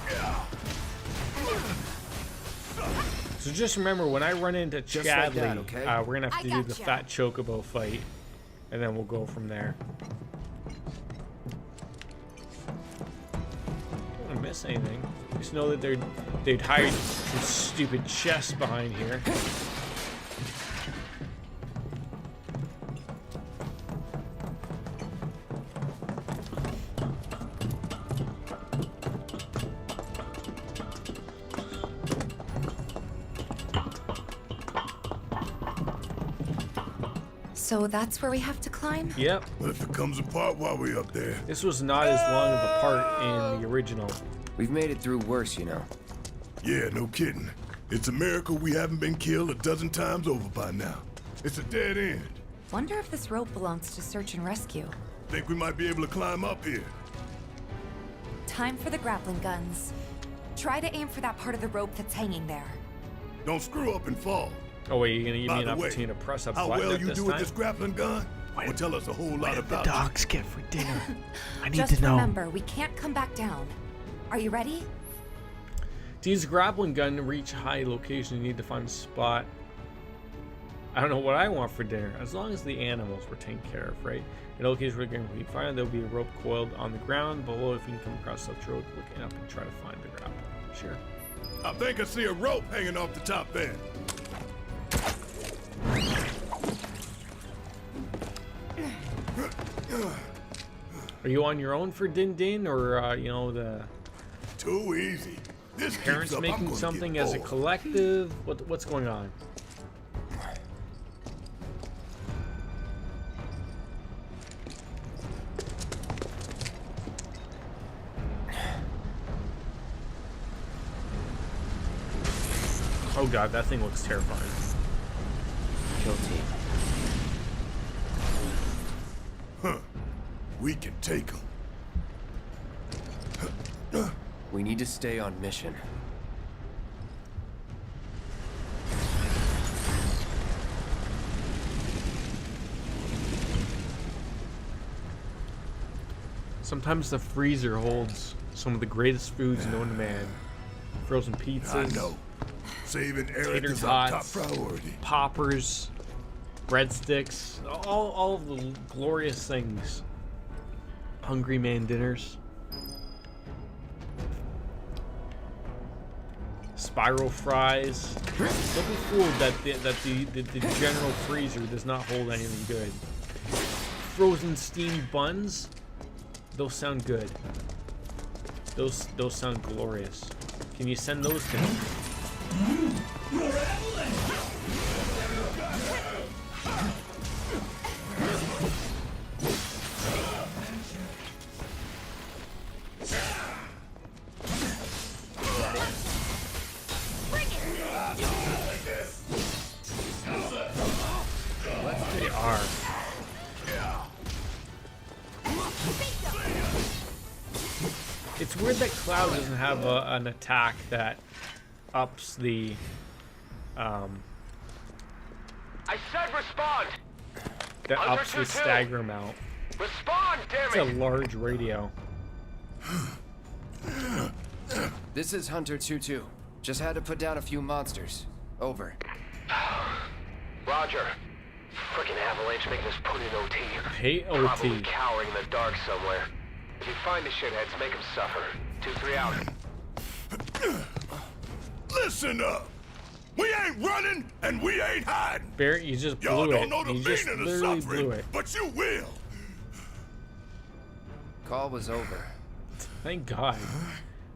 So just remember, when I run into Just like Chadley, that, okay? we're gonna have to do the gotcha. fat chocobo fight, and then we'll go from there. Don't wanna miss anything. Just know that they'd hide some stupid chests behind here. So that's where we have to climb? Yep. What if it comes apart while we're up there? This was not as long of a part in the original. We've made it through worse, you know. Yeah, no kidding. It's a miracle we haven't been killed a dozen times over by now. It's a dead end. Wonder if this rope belongs to search and rescue. Think we might be able to climb up here. Time for the grappling guns. Try to aim for that part of the rope that's hanging there. Don't screw up and fall. Oh wait, you're gonna give By me an the way, opportunity to press a how button well at you this do time? with this grappling gun will tell us a whole lot about you. get for dinner? I need Just remember, we can't come back down. Are you ready? To use a grappling gun to reach high location, you need to find a spot. I don't know what I want for dinner, as long as the animals were taken care of, right? In a location where you can find, there will be a rope coiled on the ground below. If you can come across such rope, look up and try to find the grapple. Sure. I think I see a rope hanging off the top there. Are you on your own for Din Din, or you know, the Too easy. This parents keeps up, I'm making gonna something get as a bored. collective? What's going on? Oh god, that thing looks terrifying. Kill team. Huh. We can take them. We need to stay on mission. Sometimes the freezer holds some of the greatest foods known to man. Frozen pizzas. I know. Saving Eric Tater is our top tots, priority. poppers, breadsticks, all of the glorious things. Hungry man dinners. Spiral fries. Don't be fooled that the general freezer does not hold anything good. Frozen steamed buns. Those sound good. Those sound glorious. Can you send those to me? They are. It's weird that Cloud doesn't have an attack that ups the I said respond. that ups the stagger amount. Respond, damn It's a large radio. This is Hunter 2-2. Just had to put down a few monsters. Over. Roger. Frickin' Avalanche making us put in OT. Hate OT. Probably cowering in the dark somewhere. If you find the shitheads, make them suffer. 2-3 out. Listen up. We ain't running and we ain't hiding. Barrett, you just Y'all blew don't it. know the You just meaning of literally suffering, blew it. but you will. Call was over. Thank God.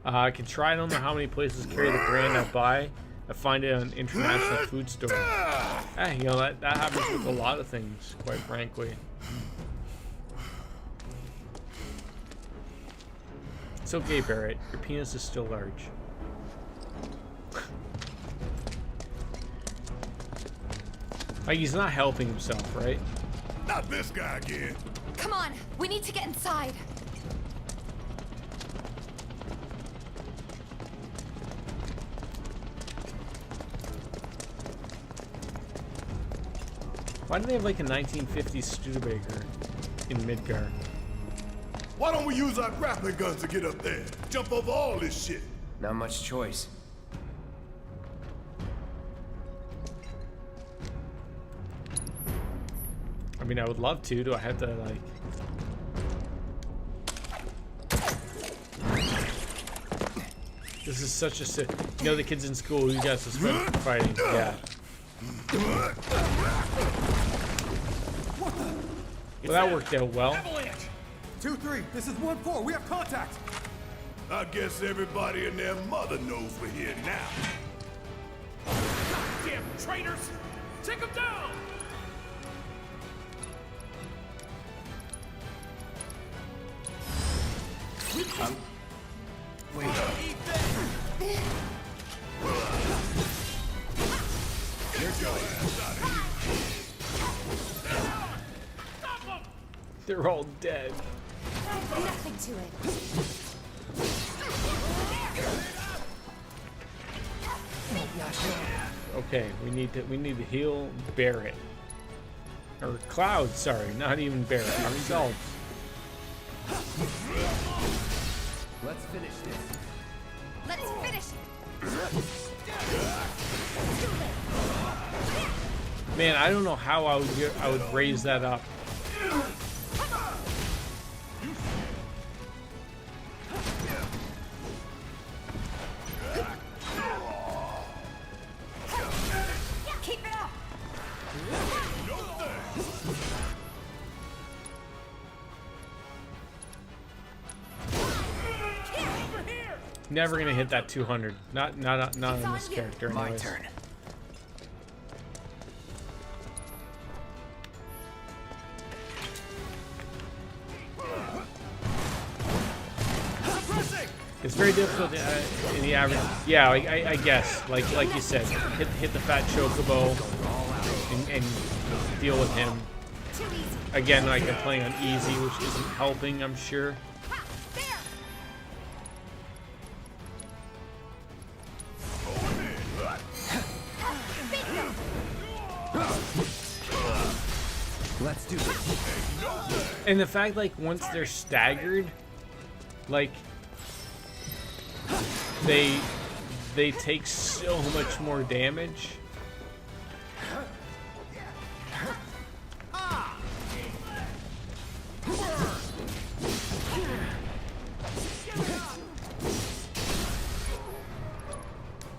I can try. I don't know how many places carry the brand I buy. I find it on international food store. You know that happens with a lot of things, quite frankly. It's okay, Barrett. Your penis is still large. Like he's not helping himself, right? Not this guy again. Come on, we need to get inside. Why do they have like a 1950s Studebaker in Midgar? Why don't we use our grappling guns to get up there? Jump over all this shit. Not much choice. I mean, I would love to. Do I have to like? This is such a you know the kids in school you got suspended for fighting. Yeah. Well, that worked out well. 2-3, this is 1-4. We have contact. I guess everybody and their mother knows we're here now. Damn traitors! Take them down! Wait. They're all dead. Nothing to it. Okay, we need to heal Barrett. Or Cloud, sorry, not even Barrett. Ourselves. Let's finish this. Let's finish it. Man, I don't know how I would raise that up. Keep it up. Never gonna hit that 200. Not on this character. My anyways. turn. It's very difficult in the average. Yeah, I guess. Like you said, hit the fat chocobo and deal with him. Again, like I'm playing on easy, which isn't helping, I'm sure. And the fact, like, once they're staggered, like, they take so much more damage.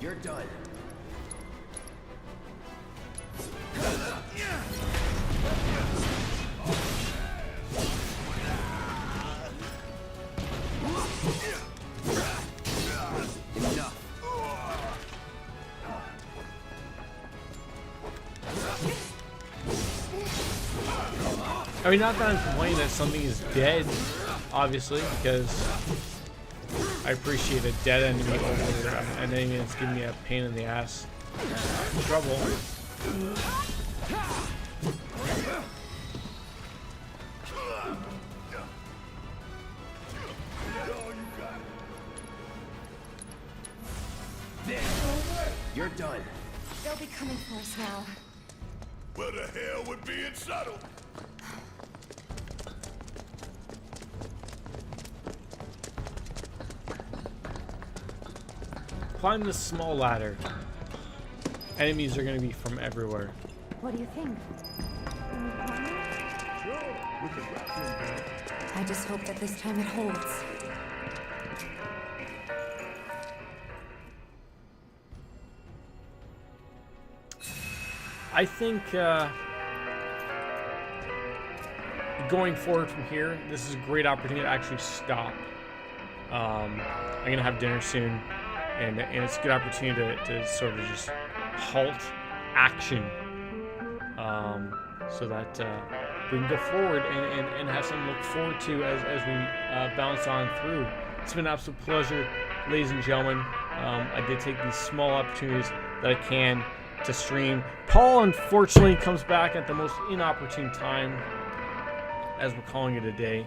You're done. I mean, not that I'm complaining that something is dead, obviously, because I appreciate a dead enemy over an enemy that's giving me a pain in the ass trouble. You're done. They'll be coming for us now. Where the hell would being settled? Climb this small ladder. Enemies are going to be from everywhere. What do you think? I just hope that this time it holds. I think going forward from here, this is a great opportunity to actually stop. I'm going to have dinner soon, and it's a good opportunity to sort of just halt action, so that we can go forward and have something to look forward to as we bounce on through. It's been an absolute pleasure, ladies and gentlemen. I did take these small opportunities that I can to stream. Paul unfortunately comes back at the most inopportune time, as we're calling it a day,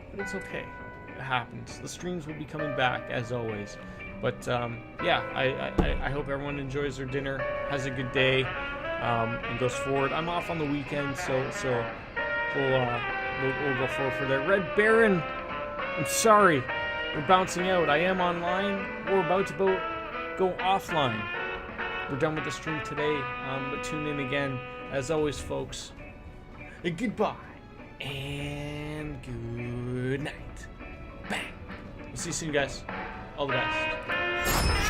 but it's okay. It happens. The streams will be coming back as always. But yeah, I hope everyone enjoys their dinner, has a good day, and goes forward. I'm off on the weekend, so we'll go forward for that. Red Baron, I'm sorry, we're bouncing out. I am online. We're about to go offline. We're done with the stream today, but tune in again. As always, folks, goodbye and good night. Bang. We'll see you soon, guys. All the best.